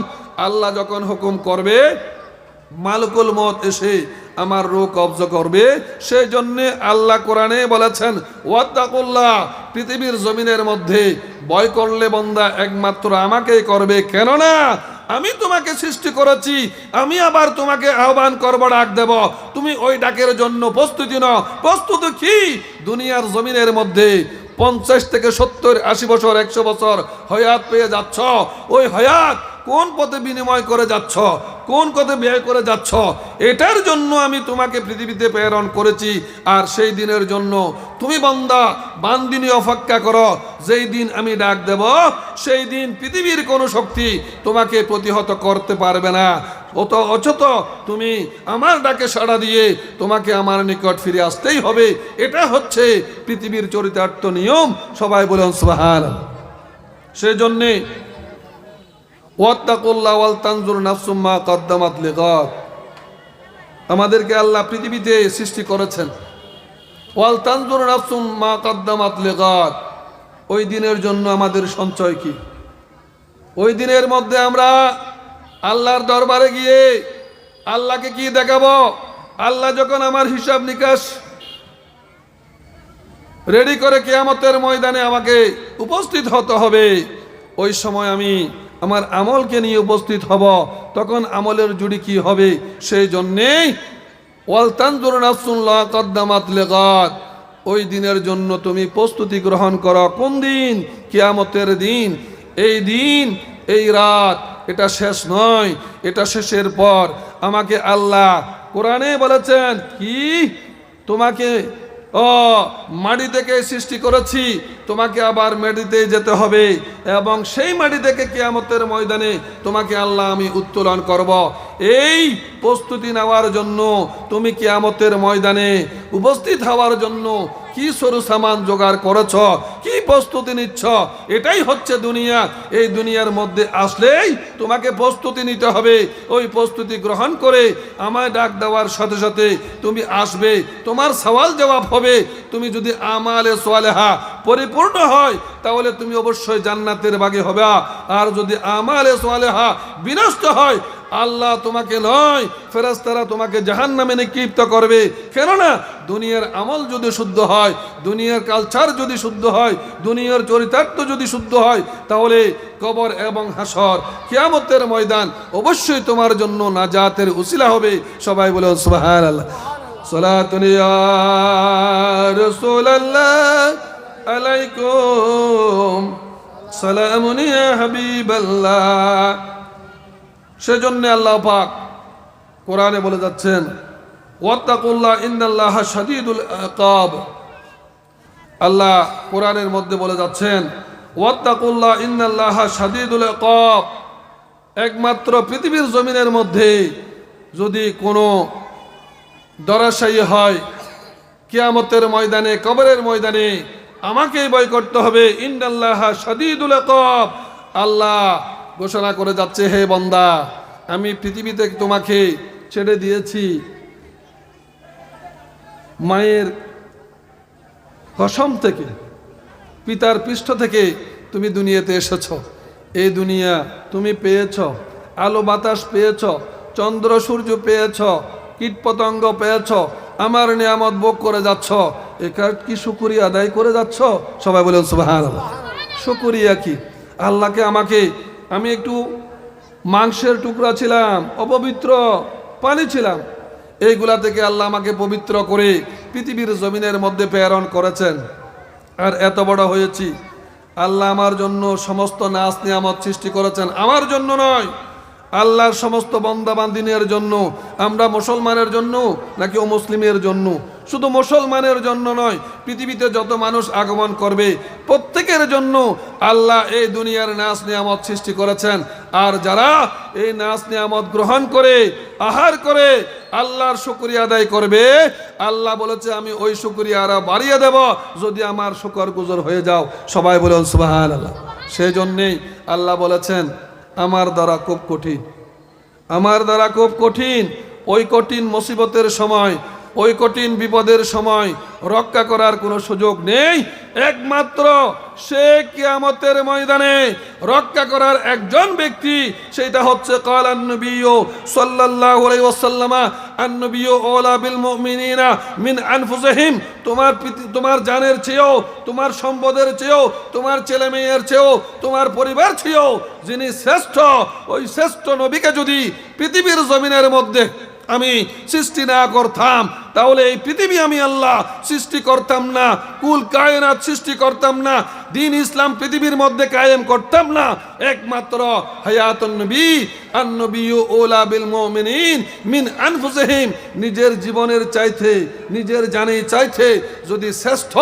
S3: আল্লাহ যখন হুকুম করবে, মালিকুল মউত এসে আমার রূহ কবজ করবে। সেই জন্যে আল্লাহ কোরআনে বলেছেন ওয়াত্তাকুল্লাহ, পৃথিবীর জমিনের মধ্যে ভয় করলে বান্দা একমাত্র আমাকেই করবে। কেননা আমি তোমাকে সৃষ্টি করেছি, আমি আবার তোমাকে আহ্বান করব, ডাক দেব। তুমি ওই ডাকের জন্য প্রস্তুতি নাও। প্রস্তুতি কি? দুনিয়ার জমিনের মধ্যে 50 থেকে 70, 80 বছর, 100 বছর হায়াত পেয়ে যাচ্ছ। ওই হায়াত কোন পথে বিনিময় করে যাচ্ছ, কোন পথে ব্যয় করে যাচ্ছ, এটার জন্য আমি তোমাকে পৃথিবীতে প্রেরণ করেছি। আর সেই দিনের জন্য তুমি বান্দা বান্দিনী অপেক্ষা করো। যেই দিন আমি ডাক দেব, সেই দিন পৃথিবীর কোনো শক্তি তোমাকে প্রতিহত করতে পারবে না। অথচ তুমি আমার ডাকে সাড়া দিয়ে তোমাকে আমার নিকট ফিরে আসতেই হবে। এটা হচ্ছে পৃথিবীর চরিতার্থ নিয়ম। সবাই বলেন সুবহানাল্লাহ। সেজন্যে ওয়াত্তাকুল্লাহ ওয়াল তানজুর নাফসুম মা কদ্দামাত লিগাদ, আমাদেরকে আল্লাহ পৃথিবীতে সৃষ্টি করেছেন। ওয়াল তানজুর নাফসুম মা কদ্দামাত লিগাদ, ওই দিনের জন্য আমাদের সঞ্চয় কি? ওই দিনের মধ্যে আমরা আল্লাহর দরবারে গিয়ে আল্লাহকে কি দেখাবো? আল্লাহ যখন আমার হিসাব নিকাশ রেডি করে কিয়ামতের ময়দানে আমাকে উপস্থিত হতে হবে, ওই সময় আমি আমার আমলকে নিয়ে উপস্থিত হব, তখন আমলের জুড়ি কি হবে? সেই জন্যেই ওয়াল তানজুর নাফসুন মা কদ্দামাত লিগাদ, ওই দিনের জন্য তুমি প্রস্তুতি গ্রহণ করো। কোন দিন? কিয়ামতের দিন। এই দিন, এই রাত, এটা শেষ নয়, এটা শেষের পর আমাকে আল্লাহ কোরআনে বলেছেন কি? তোমাকে মাটি থেকে সৃষ্টি করেছি, তোমাকে আবার মাটিতে যেতে হবে এবং সেই মাটি থেকে কিয়ামতের ময়দানে তোমাকে আল্লাহ আমি উত্তোলন করব। এই প্রস্তুতি নেওয়ার জন্য তুমি কিয়ামতের ময়দানে উপস্থিত হওয়ার জন্য কি সরু সামান জোগাড় করেছ, কি প্রস্তুতি নিচ্ছ? এটাই হচ্ছে দুনিয়া। এই দুনিয়ার মধ্যে আসলেই তোমাকে প্রস্তুতি নিতে হবে। ওই প্রস্তুতি গ্রহণ করে আমায় ডাক দেওয়ার সাথে সাথে তুমি আসবে, তোমার সওয়াল জবাব হবে। তুমি যদি আমালে সালেহা পরিপূর্ণ হয় তাহলে তুমি অবশ্যই জান্নাতের ভাগী হবে, আর যদি আমালে সালেহা বিনষ্ট হয় আল্লাহ তোমাকে নয়, ফেরেশতারা তোমাকে জাহান্নামে নিক্ষিপ্ত করবে। কেননা দুনিয়ার আমল যদি শুদ্ধ হয়, দুনিয়ার কালচার যদি শুদ্ধ হয়, দুনিয়ার চরিতার্থ যদি শুদ্ধ হয়, তাহলে কবর এবং হাসর কিয়ামতের ময়দান অবশ্যই তোমার জন্য নাজাতের উসিলা হবে। সবাই বলে সুবহানাল্লাহ। সালাতুন ইয়া রাসূলুল্লাহ আলাইকুম, সালামুন ইয়া হাবিবাল্লাহ। সেজন্য আল্লাহ পাক কোরআনে বলে যাচ্ছেন ওয়াত্তাকুল্লাহ ইন্নাল্লাহা শাদীদুল ইকাব। আল্লাহ কোরআনের মধ্যে বলে যাচ্ছেন ওয়াত্তাকুল্লাহ ইন্নাল্লাহা শাদীদুল ইকাব। একমাত্র পৃথিবীর জমিনের মধ্যে যদি কোনো দরাশায়ী হয়, কিয়ামতের ময়দানে, কবরের ময়দানে আমাকেই ভয় করতে হবে। ইন্নাল্লাহা শাদীদুল ইকাব। আল্লাহ ঘোষণা করে যাচ্ছে, হে বান্দা, আমি পৃথিবীতে তোমাকে ছেড়ে দিয়েছি মায়ের কসম থেকে, পিতার পৃষ্ঠ থেকে তুমি দুনিয়াতে এসেছ। এই দুনিয়া তুমি পেয়েছ, আলো বাতাস পেয়েছ, চন্দ্র সূর্য পেয়েছ, কীটপতঙ্গ পেয়েছ, আমার নিয়ামত ভোগ করে যাচ্ছ। একার কি শুকরিয়া আদায় করে যাচ্ছ? সবাই বলেন সুবহানাল্লাহ। শুকরিয়া কি? আল্লাহকে আমি একটু মাংসের টুকরা ছিলাম, অপবিত্র পানি ছিলাম, এইগুলা থেকে আল্লাহ আমাকে পবিত্র করে পৃথিবীর জমিনের মধ্যে প্রেরণ করেছেন। আর এত বড় হয়েছি, আল্লাহ আমার জন্য সমস্ত নাজ নিয়ামত সৃষ্টি করেছেন, আমার জন্য নয়, আল্লাহর সমস্ত বান্দাবান্দিনের জন্য। আমরা মুসলমানের জন্য নাকি অমুসলিমের জন্য? শুধু মুসলমানের জন্য নয়, পৃথিবীতে যত মানুষ আগমন করবে প্রত্যেকের জন্য আল্লাহ এই দুনিয়ার নাজ নিয়ামত সৃষ্টি করেছেন। আর যারা এই নাজ নিয়ামত গ্রহণ করে, আহার করে আল্লাহর শুকরিয়া আদায় করবে, আল্লাহ বলেছে আমি ওই শুকরিয়া আরো বাড়িয়ে দেব যদি আমার শুকরগুজার হয়ে যাও। সবাই বলেন সুবহানাল্লাহ। সেই জন্যেই আল্লাহ বলেছেন আমার দ্বারা খুব কঠিন, আমার দ্বারা খুব কঠিন। ওই কঠিন মুসিবতের সময়, ওই কঠিন বিপদের সময় রক্ষা করার কোনো সুযোগ নেই। একমাত্র সে কিয়ামতের ময়দানে রক্ষা করার একজন ব্যক্তি, সেটা হচ্ছে ক্বালান নবিয়্যু সাল্লাল্লাহু আলাইহি ওয়াসাল্লাম আন-নবিয়্যু আওলা বিল মুমিনিনা মিন আনফুসিহিম। তোমার জানের চেয়েও, তোমার সম্পদের চেয়েও, তোমার ছেলে মেয়ের চেয়েও, তোমার পরিবার চেয়েও যিনি শ্রেষ্ঠ, ওই শ্রেষ্ঠ নবীকে যদি পৃথিবীর জমিনের মধ্যে আমি সৃষ্টি না করতাম তাহলে এই পৃথিবী আমি আল্লাহ সৃষ্টি করতাম না, কুল কায়নাত সৃষ্টি করতাম না, দিন ইসলাম পৃথিবীর মধ্যে কায়েম করতাম না। একমাত্র হায়াতুন নবী আন নবিয়্যু আওলা বিল মুমিনিন মিন আনফুসিহিম, নিজের জীবনের চাইতে, নিজের জানের চাইতে যদি শ্রেষ্ঠ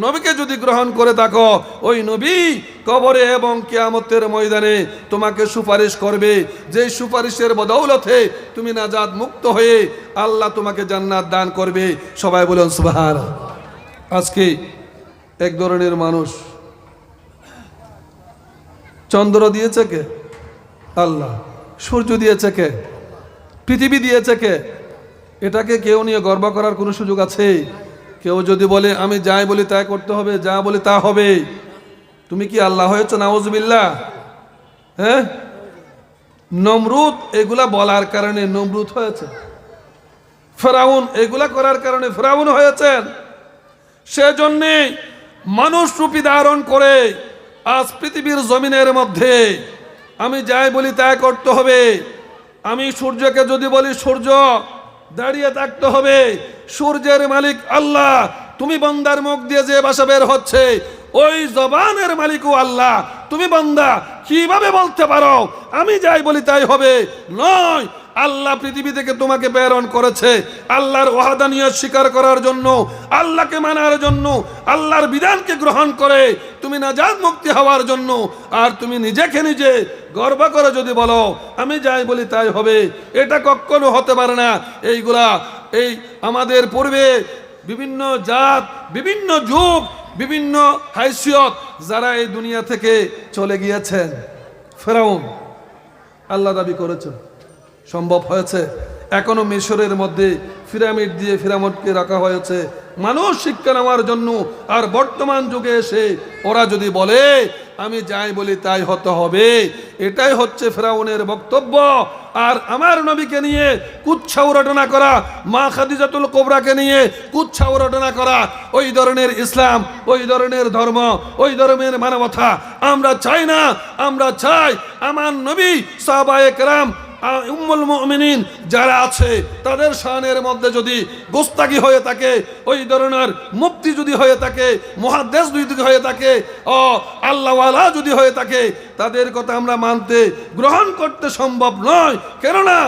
S3: নবীকে যদি গ্রহণ করে থাকো, ওই নবী কবরে এবং কিয়ামতের ময়দানে তোমাকে সুপারিশ করবে, যে সুপারিশের বদৌলতে তুমি নাজাত মুক্ত হয়ে আল্লাহ তোমাকে জান্নাত দান করবে। সবাই বলুন সুবহানাল্লাহ। আজকে এক ধরনের মানুষ, চন্দ্র দিয়েছে কে? আল্লাহ। সূর্য দিয়েছে কে? পৃথিবী দিয়েছে কে? এটাকে কেউ নিয়ে গর্ব করার কোনো সুযোগ আছে? কেউ যদি বলে আমি যাই বলি তাই করতে হবে, যা বলি তা হবে, তুমি কি আল্লাহ হয়েছ? নাউজুবিল্লাহ। হ্যাঁ, নমরুদ এগুলা বলার কারণে নমরুদ হয়েছে, ফেরাউন এগুলা করার কারণে ফেরাউন হয়েছেন। সেজন্যে মানুষ রূপী ধারণ করে আজ পৃথিবীর জমিনের মধ্যে আমি যাই বলি তাই করতে হবে, আমি সূর্যকে যদি বলি সূর্য দাঁড়িয়ে থাকতে হবে, সূর্যের মালিক আল্লাহ, তুমি বান্দার মুখ দিয়ে যে ভাষা বের হচ্ছে ওই জবানের মালিকও আল্লাহ, তুমি বান্দা কিভাবে বলতে পারো আমি যাই বলি তাই হবে? নয়, আল্লাহ পৃথিবী থেকে তোমাকে প্রেরণ করেছে আল্লাহর ওয়াহদানিয়ত স্বীকার করার জন্য, আল্লাহকে মানার জন্য, আল্লাহর বিধানকে গ্রহণ করে তুমি নাজাত মুক্তি হওয়ার জন্য। আর তুমি নিজেকে নিজে গর্ব করে যদি বলো আমি যাই বলি তাই হবে, এটা কখনো হতে পারে না। এইগুলা এই আমাদের পূর্বে বিভিন্ন জাত, বিভিন্ন যুগ, বিভিন্ন হাইসিয়ত যারা এই দুনিয়া থেকে চলে গিয়েছেন, ফেরাউন আল্লাহ দাবি করেছেন, সম্ভব হয়েছে? এখনো মিশরের মধ্যে পিরামিড দিয়ে ফিরাউনকে রাখা হয়েছে মানুষ শিক্ষা নেওয়ার জন্য। আর বর্তমান যুগে এসে ওরা যদি বলে আমি যাই বলি তাই হতে হবে, এটাই হচ্ছে ফেরাউনের বক্তব্য। আর আমার নবীকে নিয়ে কুৎসা রটনা করা, মা খাদিজাতুল কুবরাকে নিয়ে কুৎসা রটনা করা, ওই ধরনের ইসলাম, ওই ধরনের ধর্ম, ওই ধরনের মানবতা আমরা চাই না। আমরা চাই আমার নবী, সাহাবায়ে কেরাম, উম্মুল মুমিনিন যারা আছে তাদের শানের মধ্যে যদি গোস্তাকি হয়ে থাকে, ওই ধরনের মুফতি যদি হয়ে থাকে, মুহাদ্দিস যদি হয়ে থাকে, ও আল্লাহওয়ালা যদি হয়ে থাকে, তাদের কথা আমরা মানতে গ্রহণ করতে সম্ভব নয়। কেননা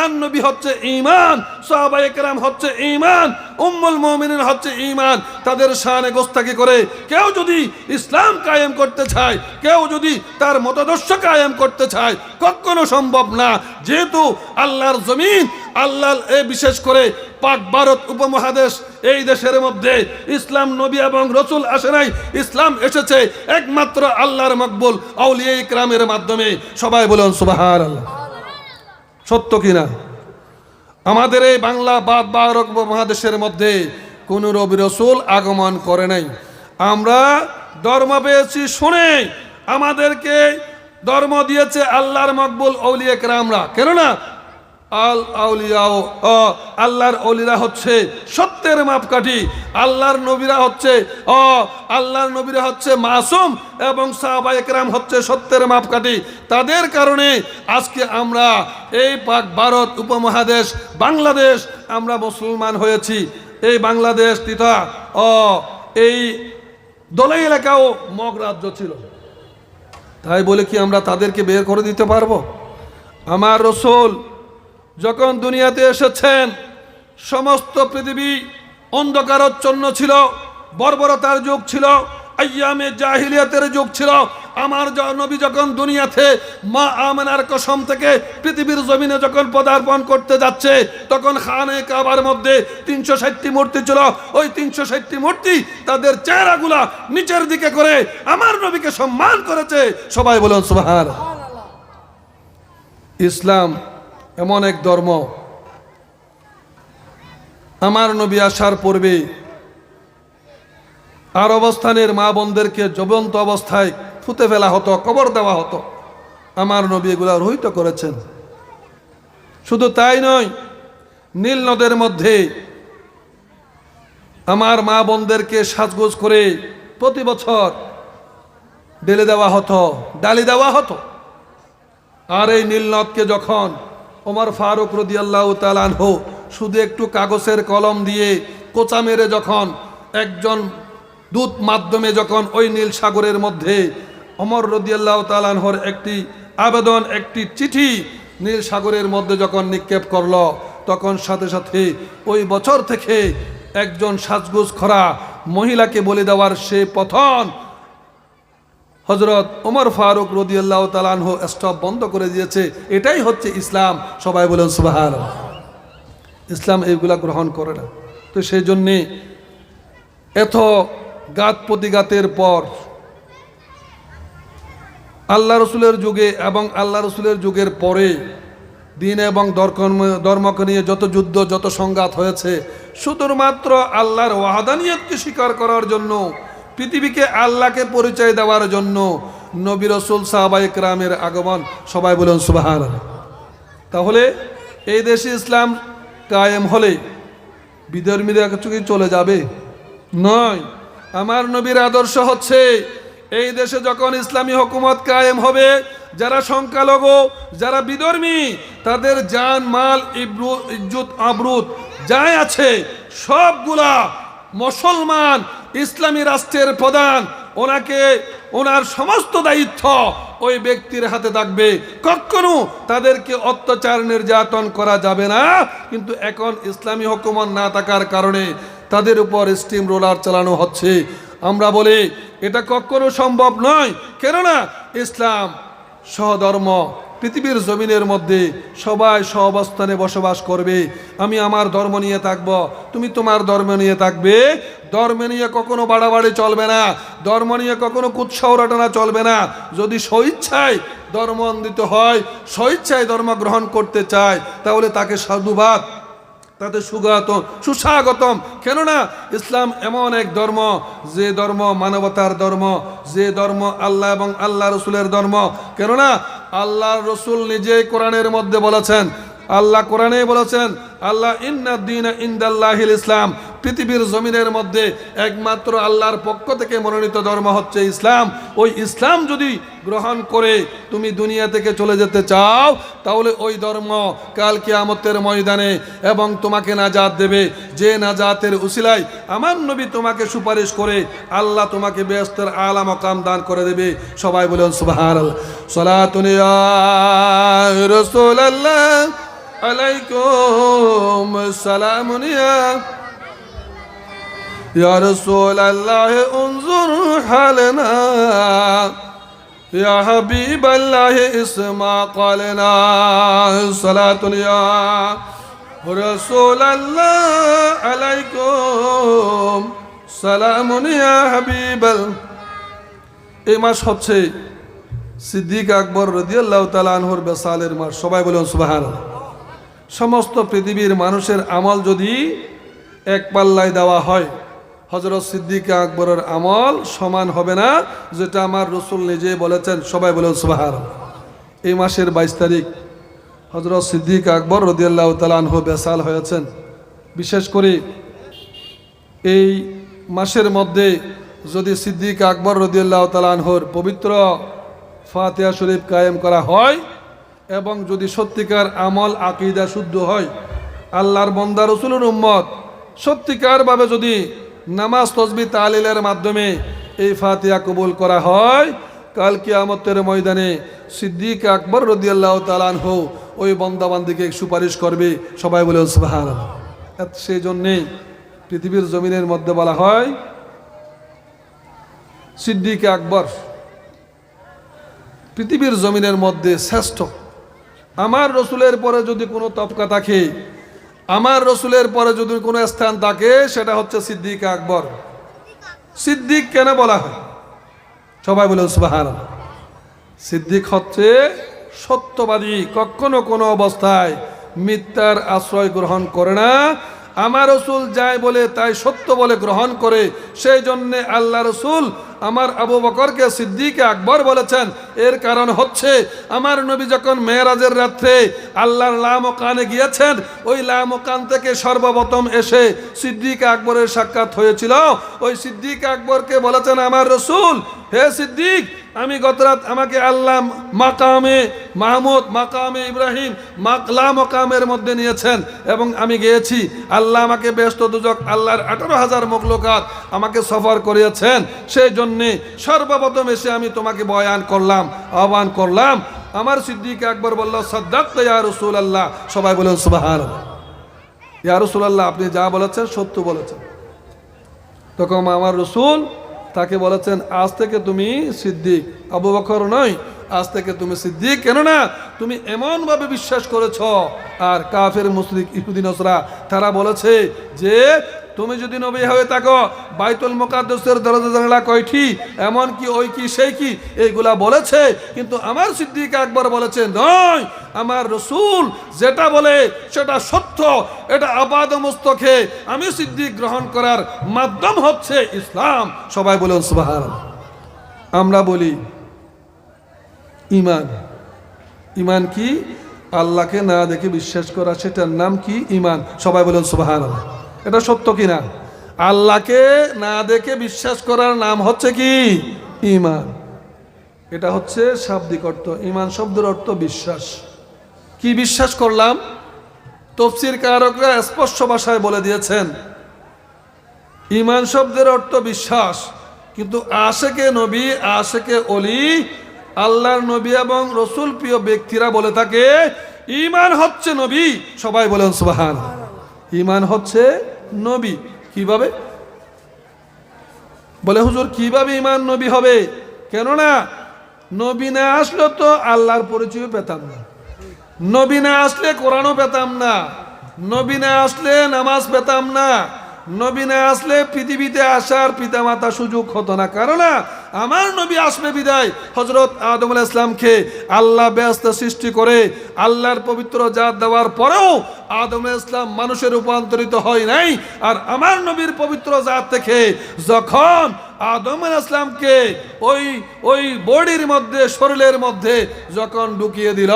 S3: আন নবী হচ্ছে ঈমান, সাহাবায়ে কেরাম হচ্ছে ঈমান, উম্মুল মুমিনিন হচ্ছে ঈমান। তাদের শানে গোস্তাকি করে কেউ যদি ইসলাম কায়েম করতে চায়, কেউ যদি তার মতাদর্শ কায়েম করতে চায়, কখনো সম্ভব না। যেহেতু আল্লাহর জমিন, আল্লাহ বিশেষ করে পাক ভারত উপমহাদেশ, এই দেশের মধ্যে ইসলাম নবী এবং রসুল আসে নাই, ইসলাম এসেছে একমাত্র আল্লাহর মকবুল আউলিয়া ইকরামের মাধ্যমে। সবাই বলুন সুবহানাল্লাহ। সত্য কিনা? আমাদের এই বাংলা বাদ ভারত উপমহাদেশের মধ্যে কোন নবী রসুল আগমন করে নাই। আমরা ধর্ম পেয়েছি শুনে, আমাদেরকে ধর্ম দিয়েছে আল্লাহর মকবুল আউলিয়া কেরামরা। কেননা আল আউলিয়াও, আল্লাহর অলিরা হচ্ছে সত্যের মাপকাঠি, আল্লাহর নবীরা হচ্ছে আল্লাহর নবীরা হচ্ছে মাসুম এবং সাহাবায়ে কেরাম হচ্ছে সত্যের মাপকাঠি। তাদের কারণে আজকে আমরা এই পাক ভারত উপমহাদেশ বাংলাদেশ আমরা মুসলমান হয়েছি। এই বাংলাদেশ তথা এই দোলাই এলাকাও মগ রাজ্য ছিল, তাই বলে কি আমরা তাদেরকে বের করে দিতে পারবো? আমার রসুল যখন দুনিয়াতে এসেছেন সমস্ত পৃথিবী অন্ধকারাচ্ছন্ন ছিল, বর্বরতার যুগ ছিল, আইয়ামে জাহিলিয়াতের যুগ ছিল। আমার নবী যখন দুনিয়াতে মা আমেনার কসম থেকে পৃথিবীর জমিনে যখন পদার্পণ করতে যাচ্ছে, তখন খানে কাবার মধ্যে 360টি মূর্তি ছিল। ওই 360টি মূর্তি তাদের চেহারাগুলা নিচের দিকে করে আমার নবীকে সম্মান করেছে। সবাই বলুন সুবহানাল্লাহ। ইসলাম এমন এক ধর্ম, আমার নবী আসার পূর্বে আর অবস্থানের মা বোনদেরকে জীবন্ত অবস্থায় ফুতে ফেলা হতো, কবর দেওয়া হতো। আমার নবী এগুলা রহিত করেছেন। শুধু তাই নয়, নীল নদের মধ্যে আমার মা বোনদেরকে সাজগোজ করে প্রতি বছর ঢেলে দেওয়া হতো, ডালি দেওয়া হতো। আর এই নীল নদকে যখন ওমর ফারুক রাদিয়াল্লাহু তাআলা আনহু শুধু একটু কাগজের কলম দিয়ে কোচা মেরে যখন একজন দূত মাধ্যমে যখন ওই নীল সাগরের মধ্যে ওমর রাদিয়াল্লাহু তাআলা আনহুর একটি আবেদন, একটি চিঠি নীল সাগরের মধ্যে যখন নিক্ষেপ করলো, তখন সাথে সাথে ওই বছর থেকে একজন সাজগোজ করা মহিলাকে বলে দেওয়ার সে প্রথম হযরত ওমর ফারুক রাদিয়াল্লাহু তাআলা আনহু স্টপ বন্ধ করে দিয়েছে। এটাই হচ্ছে ইসলাম। সবাই বলেন সুবহানাল্লাহ। ইসলাম এইগুলা গ্রহণ করে না। তো সেই জন্যে এত ঘাত প্রতিঘাতের পর আল্লাহ রসুলের যুগে এবং আল্লাহ রসুলের যুগের পরে দিন এবং ধর্মকে নিয়ে যত যুদ্ধ, যত সংঘাত হয়েছে, শুধুমাত্র আল্লাহর ওয়াহদানিয়তকে স্বীকার করার জন্য, পৃথিবীকে আল্লাহকে পরিচয় দেওয়ার জন্য নবী রসুল সাহাবায়ে কেরামের আগমন। সবাই বলেন সুবহানাল্লাহ। তাহলে এই দেশে ইসলাম কায়েম হলে বিধর্মীরা কিছু কি চলে যাবে? নয়। আমার নবীর আদর্শ হচ্ছে এই দেশে যখন ইসলামী হুকুমত কায়েম হবে, যারা সংখ্যালঘু, যারা বিধর্মী, তাদের জান মাল ইজ্জত আবরুত যাই আছে সবগুলা মুসলমান ইসলামী রাষ্ট্রের প্রধান ওনাকে, ওনার সমস্ত দায়িত্ব ওই ব্যক্তির হাতে থাকবে। কখনো তাদেরকে অত্যাচার নির্যাতন করা যাবে না। কিন্তু এখন ইসলামী হুকুমত না থাকার কারণে তাদের উপর স্টিম রোলার চালানো হচ্ছে। আমরা বলি এটা কখনো সম্ভব নয়। কেননা ইসলাম সহধর্ম, পৃথিবীর জমিনের মধ্যে সবাই সহাবস্থানে বসবাস করবে। আমি আমার ধর্ম নিয়ে থাকব, তুমি তোমার ধর্ম নিয়ে থাকবে। ধর্ম নিয়ে কখনো বাড়াবাড়ি চলবে না, ধর্ম নিয়ে কখনো কুৎসাহ রটানা চলবে না। যদি স্বইচ্ছায় ধর্মান্বিত হয়, স্বইচ্ছায় ধর্ম গ্রহণ করতে চায়, তাহলে তাকে সাধুবাদ, তাতে সুস্বাগতম। কেননা ইসলাম এমন এক ধর্ম, যে ধর্ম মানবতার ধর্ম, যে ধর্ম আল্লাহ এবং আল্লাহ রসুলের ধর্ম। কেননা আল্লাহ রসুল নিজে কোরআনের মধ্যে বলেছেন, আল্লাহ কোরআনে বলেছেন, আল্লাহ ইন্না দ্বীনা ইনদাল্লাহিল ইসলাম, পৃথিবীর জমিনের মধ্যে একমাত্র আল্লাহর পক্ষ থেকে মনোনীত ধর্ম হচ্ছে ইসলাম। ওই ইসলাম যদি গ্রহণ করে তুমি দুনিয়া থেকে চলে যেতে চাও, তাহলে ওই ধর্ম কাল কিয়ামতের ময়দানে এবং তোমাকে নাজাত দেবে। যে নাজাতের উসিলায় আমার নবী তোমাকে সুপারিশ করে আল্লাহ তোমাকে বেহেশতের আলা মাকাম দান করে দেবে। সবাই বলেন সুবহানাল্লাহ। সালাতুন ইয়া রাসূলুল্লাহ আলাইকুম সালামুন ইয়া রাসূলুল্লাহ উনজুর হালনা ইয়া হাবিবাল্লাহ ইসমা ক্বালনা সালাতুন ইয়া রাসূলুল্লাহ আলাইকুম সালামুন ইয়া হাবিবাল। এই মাস হচ্ছে সিদ্দিক আকবর রাদিয়াল্লাহু তাআলা আনহুর বেসালের মাস। সবাই বলুন সুবহানাল্লাহ। সমস্ত পৃথিবীর মানুষের আমল যদি এক পাল্লায় দেওয়া হয়, হযরত সিদ্দিক আকবরের আমল সমান হবে না, যেটা আমার রসুল নিজে বলেছেন। সবাই বলুন সুবহানাল্লাহ। এই মাসের 22 তারিখ হযরত সিদ্দিক আকবর রাদিয়াল্লাহু তাআলা আনহু বেসাল হয়েছেন। বিশেষ করে এই মাসের মধ্যে যদি সিদ্দিক আকবর রাদিয়াল্লাহু তাআলা আনহুর পবিত্র ফাতিহা শরীফ কায়েম করা হয় এবং যদি সত্যিকার আমল আকীদা শুদ্ধ হয়, আল্লাহর বান্দা রাসূলের উম্মত সত্যিকারভাবে যদি নামাজ তাসবিহ তাহলিলের মাধ্যমে এই ফাতিহা কবুল করা হয়, কাল কিয়ামতের ময়দানে সিদ্দিক আকবর রাদিয়াল্লাহু তাআলা আনহু ওই বান্দাবান্দিকে সুপারিশ করবে। সবাই বলে সুবহানাল্লাহ। সেই জন্যেই পৃথিবীর জমিনের মধ্যে বলা হয় সিদ্দিক আকবর পৃথিবীর জমিনের মধ্যে শ্রেষ্ঠ। আমার রসুলের পরে যদি কোনো তবকা থাকে, আমার রসুলের পরে যদি কোনো স্থান থাকে, সেটা হচ্ছে সিদ্দিক আকবর। সিদ্দিক কেন বলা হয়? সবাই বলেন সুবহানাল্লাহ। সিদ্দিক হচ্ছে সত্যবাদী, কখনো কোনো অবস্থায় মিথ্যার আশ্রয় গ্রহণ করে না। আমার রসুল যাই বলে তাই সত্য বলে গ্রহণ করে। সেই জন্যে আল্লাহ রসুল আমার আবু বকরকে সিদ্দিক আকবর বলেছেন। এর কারণ হচ্ছে আমার নবী যখন মেরাজের রাত্রে আল্লাহর লামকানে গিয়েছেন, ওই লামকান থেকে সর্বপ্রথম এসে সিদ্দিক আকবরের সাক্ষাৎ হয়েছিল। ওই সিদ্দিক আকবরকে বলেছেন আমার রসুল, হে সিদ্দিক, আমি গত রাত আমাকে আল্লাহ মাকামে মাহমুদ, মাকামে ইব্রাহিম, মাকলা মকামের মধ্যে নিয়েছেন এবং আমি গিয়েছি। আল্লাহ আমাকে বেহেশত দুজক, আল্লাহর 18,000 মখলুকাত আমাকে সফর করিয়েছেন। সেই জন্যে সর্বপ্রথম এসে আমি তোমাকে বয়ান করলাম, আহ্বান করলাম। আমার সিদ্দিক আকবর বলল, সাদ্দাকতা ইয়া রাসূলুল্লাহ। সবাই বলেন সুবহানাল্লাহ। ইয়া রাসূলুল্লাহ, আপনি যা বলেছেন সত্য বলেছেন। তখন আমার রসুল তাকে বলেছেন, আজ থেকে তুমি সিদ্দিক, আবু বকর নয়, আজ থেকে তুমি সিদ্দিক। কেননা তুমি এমনভাবে বিশ্বাস করেছ। আর কাফের মুশরিক ইহুদি নসরা তারা বলেছে যে তুমি যদি নবী হয়ে থাকো, বাইতুল মুকাদ্দাসের দরজা জানালা কয়টি, এমন কি ওই কি সেই কি, এইগুলা বলেছে। কিন্তু আমার সিদ্দিক আকবর বলেছে, নয়, আমার রসুল যেটা বলে সেটা সত্য। এটা আপাদ মস্তকে আমি সিদ্দিক গ্রহণ করার মাধ্যম হচ্ছে ইসলাম। সবাই বলুন সুবহানাল্লাহ। আমরা বলি ইমান। ইমান কি? আল্লাহকে না দেখে বিশ্বাস করা, সেটার নাম কি? ইমান। সবাই বলুন সুবহানাল্লাহ। এটা সত্য কিনা? আল্লাহকে না দেখে বিশ্বাস করার নাম হচ্ছে কি? ইমান। এটা হচ্ছে শাব্দিক অর্থ। ইমান শব্দের অর্থ বিশ্বাস। কি বিশ্বাস করলাম? তাফসীর কারকরা স্পষ্ট ভাষায় বলে দিয়েছেন, ইমান শব্দের অর্থ বিশ্বাস। কিন্তু আশেকে নবী, আশেকে অলি, আল্লাহর নবী এবং রসুল প্রিয় ব্যক্তিরা বলে থাকে ইমান হচ্ছে নবী। সবাই বলেন সুবহানাল্লাহ। ইমান হচ্ছে নবী। কিভাবে? বলে হুজুর কিভাবে ইমান নবী হবে? কেননা নবী না আসলে তো আল্লাহর পরিচয় পেতাম না, নবী না আসলে কোরআনও পেতাম না, নবী না আসলে নামাজ পেতাম না, নবী না আসলে পৃথিবীতে আসার পিতামাতা সুযোগ হতো না। কারণ আমার নবী আসবে বিদায় হযরত আদম আলাইহিস সালামকে আল্লাহ ব্যস্ত সৃষ্টি করে আল্লাহর পবিত্র জাত দেওয়ার পরেও আদম আলাইহিস সালাম মানুষে রূপান্তরিত হয় নাই। আর আমার নবীর পবিত্র জাত থেকে যখন আদম আলাইহিস সালামকে ওই বডির মধ্যে, শরীরের মধ্যে যখন ঢুকিয়ে দিল,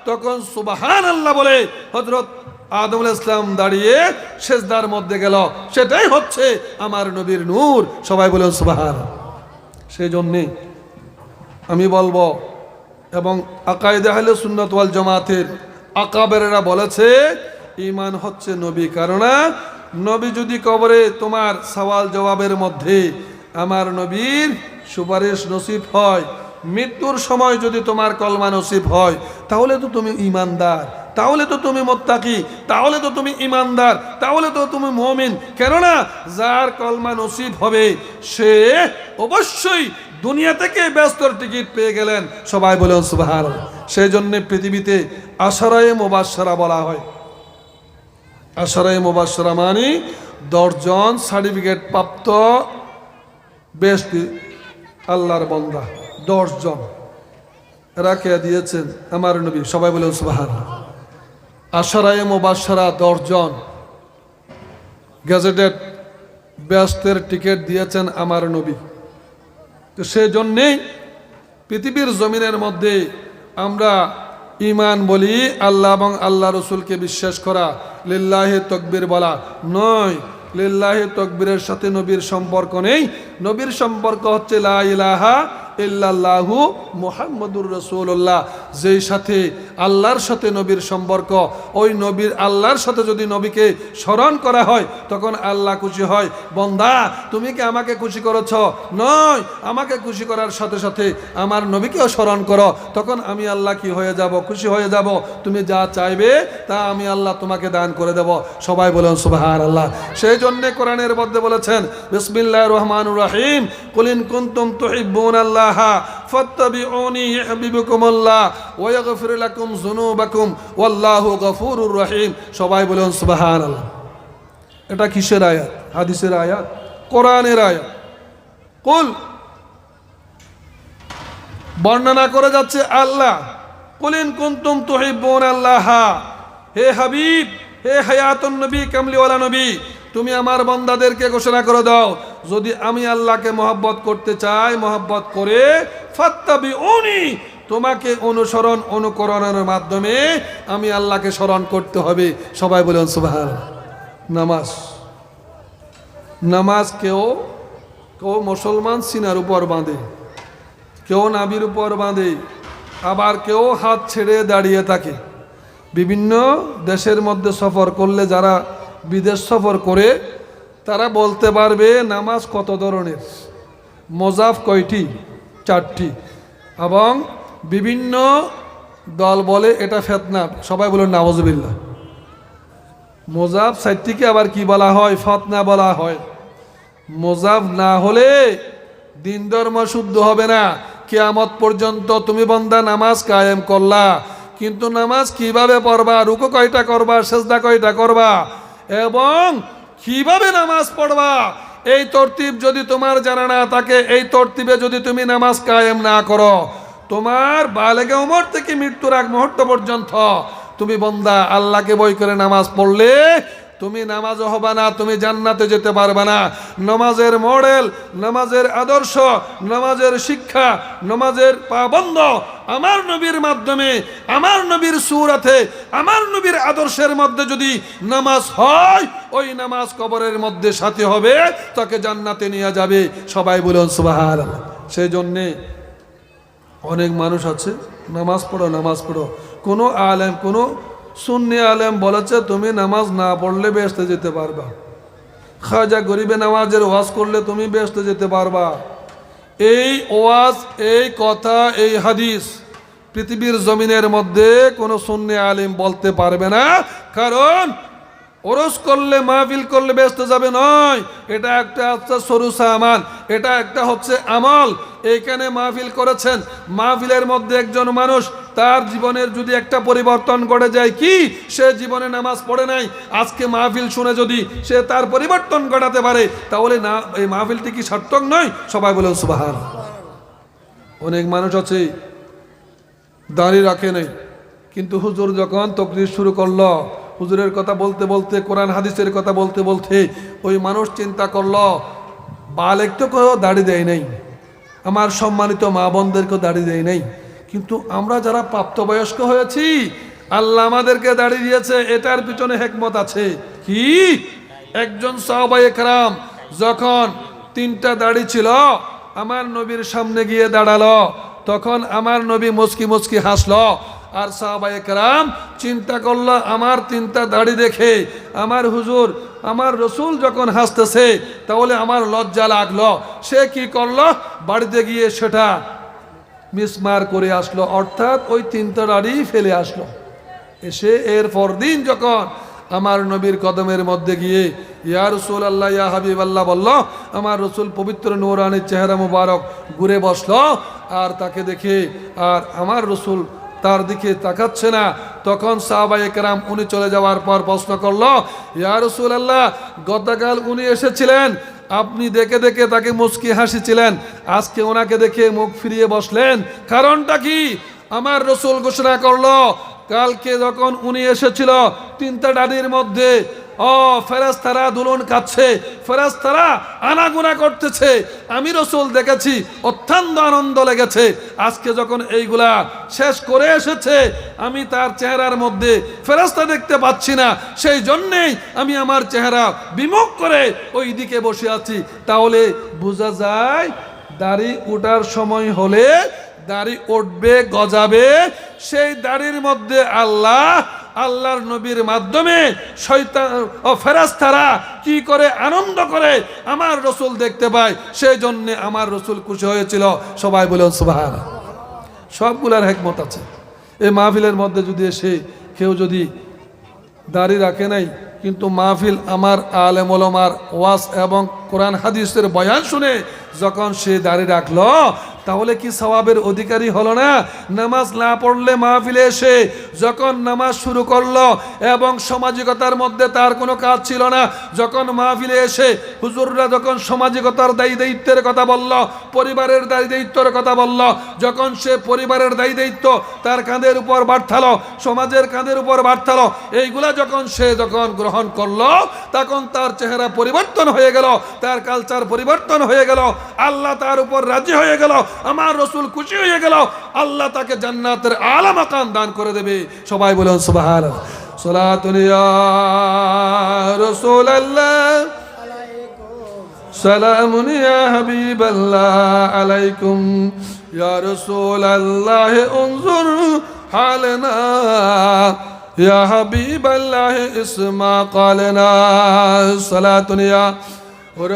S3: তখন সুবহানাল্লাহ বলে হযরত আদম আলাইহিস সালাম দাঁড়িয়ে সেজদার মধ্যে গেল। সেটাই হচ্ছে আমার নবীর নূর। সবাই বলেন সুবহানাল্লাহ। সেই জন্যে আমি বলবো, এবং আকায়েদে আহলে সুন্নাত ওয়াল জামাতের আকাবেরেরা বলেছে ঈমান হচ্ছে নবী। কারণ নবী যদি কবরে তোমার সওয়াল জবাবের মধ্যে আমার নবীর সুপারিশ নসিব হয়, মৃত্যুর সময় যদি তোমার কলমা নসিব হয়, তাহলে তো তুমি ঈমানদার, তাহলে তো তুমি মুত্তাকি, তাহলে তো তুমি ঈমানদার, তাহলে তো তুমি মুমিন। কেননা যার কলমা নসিব হবে সে অবশ্যই দুনিয়া থেকে ব্যস্তর টিকিট পেয়ে গেলেন। সবাই বলেন সুবহানাল্লাহ। সেই জন্য পৃথিবীতে আশরায়ে মুবাশশারা বলা হয়। আশরায়ে মুবাশশারা মানে 10 জন সার্টিফিকেট প্রাপ্ত বেহেশতি আল্লাহর বান্দা। 10 জন এরা কে দিয়েছেন? আমার নবী। সবাই বলেন সুবহানাল্লাহ। আশরায়ে মুবাশশারা 10 জন গেজেটেড বেহেশতের টিকিট দিয়েছেন আমার নবী। তো সেই জন্যেই পৃথিবীর জমিনের মধ্যে আমরা ঈমান বলি আল্লাহ এবং আল্লাহ রসুলকে বিশ্বাস করা, লিল্লাহি তাকবীর বলা নয়। লিল্লাহি তাকবীরের সাথে নবীর সম্পর্ক নেই। নবীর সম্পর্ক হচ্ছে লা ইলাহা ইল্লাল্লাহু মুহাম্মাদুর রাসূলুল্লাহ। যেই সাথে আল্লাহর সাথে নবীর সম্পর্ক, ওই নবীর আল্লাহর সাথে যদি নবীকে স্মরণ করা হয় তখন আল্লাহ খুশি হয়। বান্দা তুমি কি আমাকে খুশি করেছ? নয়, আমাকে খুশি করার সাথে সাথে আমার নবীকেও স্মরণ করো, তখন আমি আল্লাহ কি হয়ে যাব? খুশি হয়ে যাব। তুমি যা চাইবে তা আমি আল্লাহ তোমাকে দান করে দেব। সবাই বলেন সুবহানাল্লাহ। সেই জন্য কোরআনের মধ্যে বলেছেন বিসমিল্লাহির রহমানির রহিম, কুল ইন কুনতুম তুহিব্বুনাল্লাহ ফাত্তাবিউনি ইউহিব্বুকুমুল্লাহ ওয়া ইয়াগফির লাকুম যুনুবাকুম ওয়াল্লাহু গফুরুর রহিম। সবাই বলেন সুবহানাল্লাহ। এটা কিসের আয়াত? হাদিসের আয়াত, কোরআনের আয়াত। কুল বর্ণনা করে যাচ্ছে আল্লাহ, কুল ইন কুনতুম তুহিব্বুনাল্লাহ, হে হাবিব, হে হায়াতুন নবী, কামলিওয়ালা নবী, তুমি আমার বান্দাদেরকে ঘোষণা করে দাও, যদি আমি আল্লাহকে মহব্বত করতে চাই, মহব্বত করে ফাত্তাবিউনি, তোমাকে অনুসরণ অনুকরণের মাধ্যমে আমি আল্লাহকে স্মরণ করতে হবে। সবাই বলেন সুবহানাল্লাহ। নামাজ, নামাজ কেউ মুসলমান সিনার উপর বাঁধে, কেউ নাভির উপর বাঁধে, আবার কেউ হাত ছেড়ে দাঁড়িয়ে থাকে। বিভিন্ন দেশের মধ্যে সফর করলে যারা বিদেশ সফর করে তারা বলতে পারবে নামাজ কত ধরনের, মোজাফ কয়টি, 4টি। এবং বিভিন্ন দল বলে এটা ফিতনা, সবাই বলে নাউজুবিল্লাহ। মোজাফ 4টিকে আবার কি বলা হয়, ফিতনা বলা হয়। মোজাফ না হলে দিন ধর্ম শুদ্ধ হবে না। কিয়ামত পর্যন্ত তুমি বান্দা নামাজ কায়েম করলা, কিন্তু নামাজ কিভাবে পড়বা, রুকু কয়টা করবা, সেজদা কয়টা করবা এবং কিভাবে নামাজ পড়বা, এই তরতিব যদি তোমার জানা না থাকে, এই তরতিবে যদি তুমি নামাজ কায়েম না করো, তোমার বালেগে উমর থেকে মৃত্যুর আগ মুহূর্ত পর্যন্ত তুমি বান্দা আল্লাহকে ভয় করে নামাজ পড়লে তুমি নামাজও হবে না, তুমি জান্নাতে যেতে পারবে না। নামাজের মডেল, নামাজের আদর্শ, নামাজের শিক্ষা, নামাজের পাবন্ধ আমার নবীর মাধ্যমে, আমার নবীর সূরাতে, আমার নবীর আদর্শের মধ্যে যদি নামাজ হয়, ওই নামাজ কবরের মধ্যে সাথী হবে, তাকে জান্নাতে নিয়ে যাবে। সবাই বলুন সুবহানাল্লাহ। সেই জন্যে অনেক মানুষ আছে নামাজ পড়ো নামাজ পড়ো, কোনো আলেম, কোনো সুন্নি আলেম বলেছে তুমি নামাজ না পড়লে বেহেশতে যেতে পারবা, খাজা গরিবে নামাজের ওয়াজ করলে তুমি বেহেশতে যেতে পারবা। এই ওয়াজ, এই কথা, এই হাদিস পৃথিবীর জমিনের মধ্যে কোনো সুন্নি আলেম বলতে পারবে না। কারণ ওরস করলে, মাহফিল করলে বেহেশতে যাবে নয়, এটা একটা হচ্ছে সরুসা আমাল, এটা একটা হচ্ছে আমল। এইখানে মাহফিল করেছেন, মাহফিলের মধ্যে একজন মানুষ তার জীবনের যদি একটা পরিবর্তন ঘটে যায়, কি সে জীবনে নামাজ পড়ে নাই, আজকে মাহফিল শুনে যদি সে তার পরিবর্তন ঘটাতে পারে, তাহলে না এই মাহফিলটি কি সার্থক নয়? সবাই বলে সুবহানাল্লাহ। অনেক মানুষ আছে দাঁড়িয়ে রাখে নাই, কিন্তু হুজুর যখন তাকরীর শুরু করলো, হুজুরের কথা বলতে বলতে, কোরআন হাদিসের কথা বলতে বলতে ওই মানুষ চিন্তা করলো বালেক তো কেউ দাড়ি দেয় নাই, আমার সম্মানিত মা বোনদেরকেও দাড়ি দেয় নাই, কিন্তু আমরা যারা প্রাপ্তবয়স্ক হয়েছি আল্লাহ আমাদেরকে দাড়ি দিয়েছে, এটার পিছনে হিকমত আছে। কি? একজন সাহাবায়ে কেরাম যখন 3টা দাড়ি ছিল, আমার নবীর সামনে গিয়ে দাঁড়ালো, তখন আমার নবী মুচকি মুচকি হাসলো। আর সাহাবায়ে কেরাম চিন্তা করলো আমার 3টা দাড়ি দেখে আমার হুজুর, আমার রসুল যখন হাসতেছে তাহলে আমার লজ্জা লাগলো। সে কি করলো? বাড়িতে গিয়ে সেটা মিসমার করে আসলো, অর্থাৎ ওই 3টা দাড়ি ফেলে আসলো। এসে এর পরদিন যখন আমার নবীর কদমের মধ্যে গিয়ে ইয়া রাসূলুল্লাহ, ইয়া হাবিবাল্লাহ বলল, আমার রসুল পবিত্র নূরানী চেহারা মুবারক ঘুরে বসলো, আর তাকে দেখে আর আমার রসুল তার দিকে তাকাচ্ছে না। তখন সাহাবায়ে কেরাম উনি চলে যাওয়ার পর প্রশ্ন করলো, ইয়া রাসূলুল্লাহ, গতকাল উনি এসেছিলেন, আপনি দেখে দেখে তাকে মুচকি হাসিছিলেন, আজকে ওনাকে দেখে মুখ ফিরিয়ে বসলেন, কারণটা কি? আমার রসুল ঘোষণা করলো, কালকে যখন উনি এসেছিল 3টা দাড়ির মধ্যে ফেরেশতারা দুলন কাচ্ছে, ফেরেশতারা আনাগোনা করতেছে, আমি রসুল দেখেছি, অত্যন্ত আনন্দ লেগেছে। আজকে যখন এইগুলা শেষ করে এসেছে, আমি তার চেহারার মধ্যে ফেরেশতা দেখতে পাচ্ছি না, সেই জন্যেই আমি আমার চেহারা বিমুখ করে ওই দিকে বসে আছি। তাহলে বোঝা যায় দাড়ি ওঠার সময় হলে দাড়ি উঠবে, গজাবে, সেই দাড়ির মধ্যে আল্লাহর নবীর মাধ্যমে শয়তান ও ফেরেশতারা কি করে আনন্দ করে আমার রসুল দেখতে পায়, সেই জন্য আমার রসুল খুশি হয়েছিল। সবাই বলে সুবহানাল্লাহ। সবগুলার হিকমত আছে। এই মাহফিলের মধ্যে যদি এসে কেউ যদি দাড়ি রাখে নাই, কিন্তু মাহফিল আমার আলেম ওলামার ওয়াজ এবং কোরআন হাদিসের বয়ান শুনে যখন সে দাড়ি রাখলো, তাহলে কি সওয়াবের অধিকারী হলো না? নামাজ না পড়লে মাহফিলে এসে যখন নামাজ শুরু করলো এবং সামাজিকতার মধ্যে তার কোনো কাজ ছিল না, যখন মাহফিলে এসে হুজুররা যখন সামাজিকতার দায়ী দায়িত্বের কথা বলল, পরিবারের দায়ী দায়িত্বের কথা বলল, যখন সে পরিবারের দায়ী দায়িত্ব তার কাঁধের উপর বাড়ালো, সমাজের কাঁধের উপর বাড়ালো, এইগুলা যখন সে গ্রহণ করলো, তখন তার চেহারা পরিবর্তন হয়ে গেল, তার কালচার পরিবর্তন হয়ে গেল, আল্লাহ তার উপর রাজি হয়ে গেল, আমার রসুল খুশি হয়ে গেল, আল্লাহ তাকে জান্নাতের আলা মাকাম দান করে দেবে। সবাই বলুন সুবহানাল্লাহ। সালাতুন ইয়া রাসূলুল্লাহ, সালামুন ইয়া হাবিবাল্লাহ আলাইকুম ইয়া রাসূলাল্লাহ উনজুর হালনা ইয়া হাবিবাল্লাহ ইসমা ক্বালনা সালাতুন ইয়া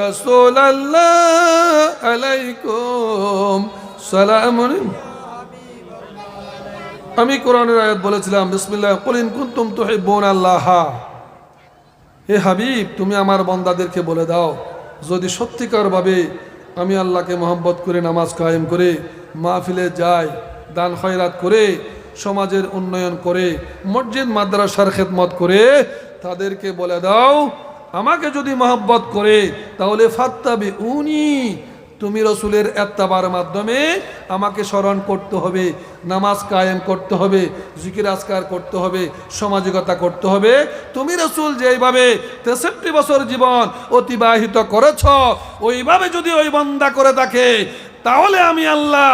S3: রাসূলাল্লাহ আলাইকুম সালামুন। আমি কোরআনের আয়াত বলেছিলাম বিসমিল্লাহ কুল ইন কুনতুম তুহিব্বুনাল্লাহ, হে হাবিব তুমি আমার বান্দাদেরকে বলে দাও যদি সত্যিকারভাবে আমি আল্লাহকে মহব্বত করে নামাজ কায়েম করে মাহফিলে যাই, দান খয়রাত করে সমাজের উন্নয়ন করে মসজিদ মাদ্রাসার খেদমত করে তাদেরকে বলে দাও আমাকে যদি মহব্বত করে তাহলে ফাত্তাবিউনি, তুমি রসুলের ইত্তেবার মাধ্যমে আমাকে স্মরণ করতে হবে, নামাজ কায়েম করতে হবে, জিকির আজকার করতে হবে, সামাজিকতা করতে হবে। তুমি রসুল যেইভাবে 63 বছর জীবন অতিবাহিত করেছ ওইভাবে যদি ওই বান্দা করে থাকে তাহলে আমি আল্লাহ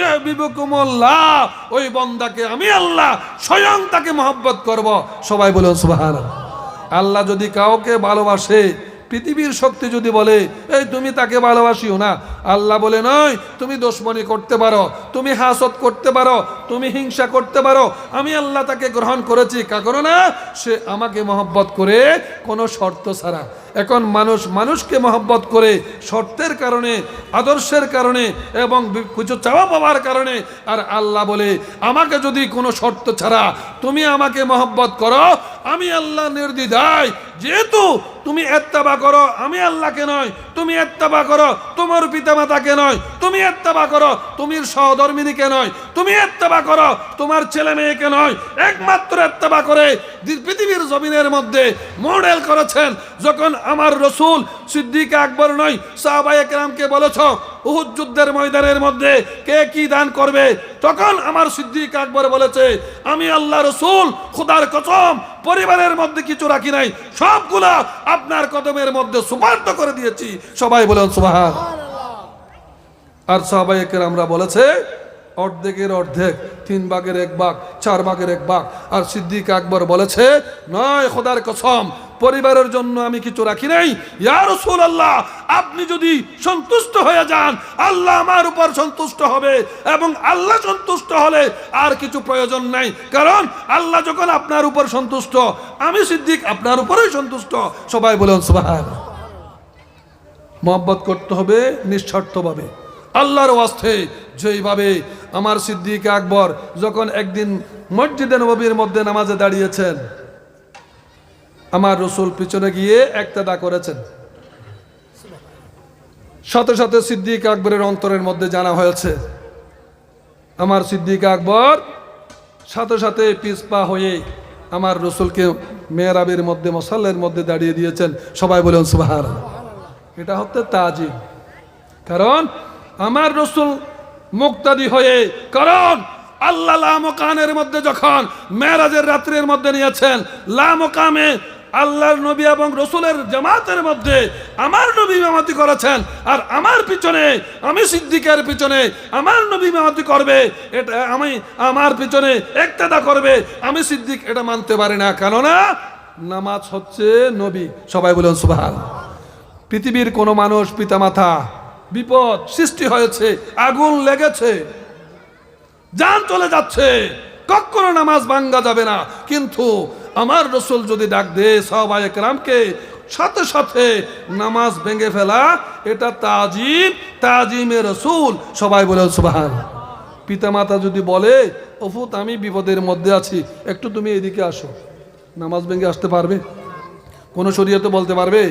S3: ইউহিব্বুকুমুল্লাহ, ওই বান্দাকে আমি আল্লাহ স্বয়ং তাকে মহব্বত করব। সবাই বলুন সুবহানাল্লাহ। আল্লাহ যদি কাউকে ভালোবাসে, পৃথিবীর শক্তি যদি বলে এই তুমি তাকে ভালোবাসিও না, আল্লাহ বলে নয়, তুমি দুশমনি করতে পারো, তুমি হাসদ করতে পারো, তুমি হিংসা করতে পারো, আমি আল্লাহ তাকে গ্রহণ করেছি কারণ না সে আমাকে মহব্বত করে কোনো শর্ত ছাড়া। এখন মানুষ মানুষকে মহব্বত করে শর্তের কারণে, আদর্শের কারণে এবং কিছু চাওয়া পাওয়ার কারণে। আর আল্লাহ বলে আমাকে যদি কোনো শর্ত ছাড়া তুমি আমাকে মহব্বত করো আমি আল্লাহ নির্দ্বিধায়, যেহেতু তুমি ইত্তেবা করো আমি আল্লাহকে নয়, তুমি ইত্তেবা করো তোমার পিতামাতাকে নয়, তুমি ইত্তেবা করো তুমি সহধর্মিনীকে নয়, তুমি ইত্তেবা করো তোমার ছেলে মেয়েকে নয়, একমাত্র ইত্তেবা করে পৃথিবীর জমিনের মধ্যে মডেল করেছেন। যখন আমার রসুল সিদ্দিক আকবর নয় সাহাবায়ে কেরামকে বলেছ উহুদ যুদ্ধের ময়দানের মধ্যে কে কি দান করবে, তখন আমার সিদ্দিক আকবর বলেছে আমি আল্লাহ রসুল খোদার কসম পরিবারের মধ্যে কিছু রাখি নাই, সবগুলা আপনার কদমের মধ্যে সুপার্দ করে দিয়েছি। সবাই বলেন সুবহানাল্লাহ। আর সাহাবায়ে কেরামরা বলেছে অর্ধেকের অর্ধেক, 3 ভাগের 1 ভাগ, 4 ভাগের 1 ভাগ। আর সিদ্দিক আকবর বলেছে নয় খোদার কসম পরিবারের জন্য আমি কিছু রাখি নাই। ইয়া রাসূলুল্লাহ আপনি যদি সন্তুষ্ট হয়ে যান আল্লাহ আমার উপর সন্তুষ্ট হবে এবং আল্লাহ সন্তুষ্ট হলে আর কিছু প্রয়োজন নাই, কারণ আল্লাহ যখন আপনার উপর সন্তুষ্ট আমি সিদ্দিক আপনার উপরেই সন্তুষ্ট। সবাই বলেন সুবহানাল্লাহ। মহব্বত করতে হবে নিঃস্বার্থভাবে আল্লাহর ওয়াস্তে। যেইভাবে আমার সিদ্দিক আকবর যখন একদিন মসজিদে নববীর মধ্যে নামাজে দাঁড়িয়েছেন, আমার রসুল পিছনে গিয়ে একতাদা করেছেন, সাথে সাথে সিদ্দিক আকবরের অন্তরের মধ্যে জানা হয়েছে আমার সিদ্দিক আকবর সাথে সাথে পিছপা হয়ে আমার রসুলকে মেহরাবের মধ্যে মুসাল্লার মধ্যে দাঁড়িয়ে দিয়েছেন। সবাই বলেন সুবহানাল্লাহ। এটা হচ্ছে তাজিম, কারণ আমার রসুল মুক্তাদি হয়ে, কারণ আল্লাহ লামকানের মধ্যে যখন মেরাজের রাত্রির মধ্যে নিয়েছেন, লামকামে আল্লাহর নবী এবং রসুলের জামাতের মধ্যে আমার নবী ইমামতি করেছেন, আর আমার পিছনে আমি সিদ্দিকের পিছনে আমার নবী ইমামতি করবে, এটা আমি আমার পিছনে ইক্তেদা করবে, আমি সিদ্দিক এটা মানতে পারি না, কেননা নামাজ হচ্ছে নবী। সবাই বলেন সুবহানাল্লাহ। পৃথিবীর কোনো মানুষ পিতামাতা বিপদ সৃষ্টি হয়েছে, আগুন লেগেছে, জান চলে যাচ্ছে, কখনো নামাজ ভাঙ্গা যাবে না, কিন্তু আমার রসুল যদি ডাক দে সাহাবায়ে কেরামকে সাথে সাথে নামাজ ভেঙে ফেলা এটা তাজিম, তাজিমে রসুল। সবাই বলে সুবহানাল্লাহ। পিতামাতা যদি বলে ওফুত আমি বিপদের মধ্যে আছি, একটু তুমি এদিকে আসো, নামাজ ভেঙে আসতে পারবে? কোনো শরীয়তে বলতে পারবে?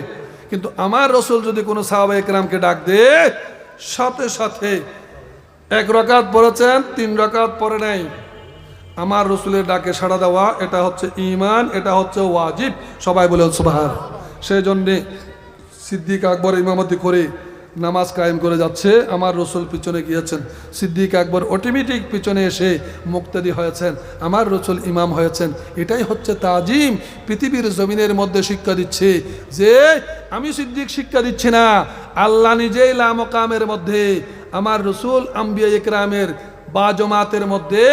S3: কিন্তু আমার রসুল যদি কোনো সাহাবায়ে কেরামকে ডাক দে সাথে সাথে 1 রাকাত পড়েছেন 3 রাকাত পড়ে নাই, আমার রসুলের ডাকে সাড়া দেওয়া এটা হচ্ছে ঈমান, এটা হচ্ছে ওয়াজিব। সবাই বলে সুবহানাল্লাহ। সেই জন্যে সিদ্দিক আকবর ইমামতি করে নামাজ কায়েম করে যাচ্ছে, আমার রসুল পিছনে গিয়েছেন, সিদ্দিক আকবর অটোমেটিক পিছনে এসে মুক্তাদি হয়েছেন, আমার রসুল ইমাম হয়েছেন। এটাই হচ্ছে তাজিম। পৃথিবীর জমিনের মধ্যে শিক্ষা দিচ্ছে যে আমি সিদ্দিক শিক্ষা দিচ্ছি না, আল্লাহ নিজেই লামকামের মধ্যে আমার রসুল আম্বিয়া ইকরামের বা জমাতের মধ্যে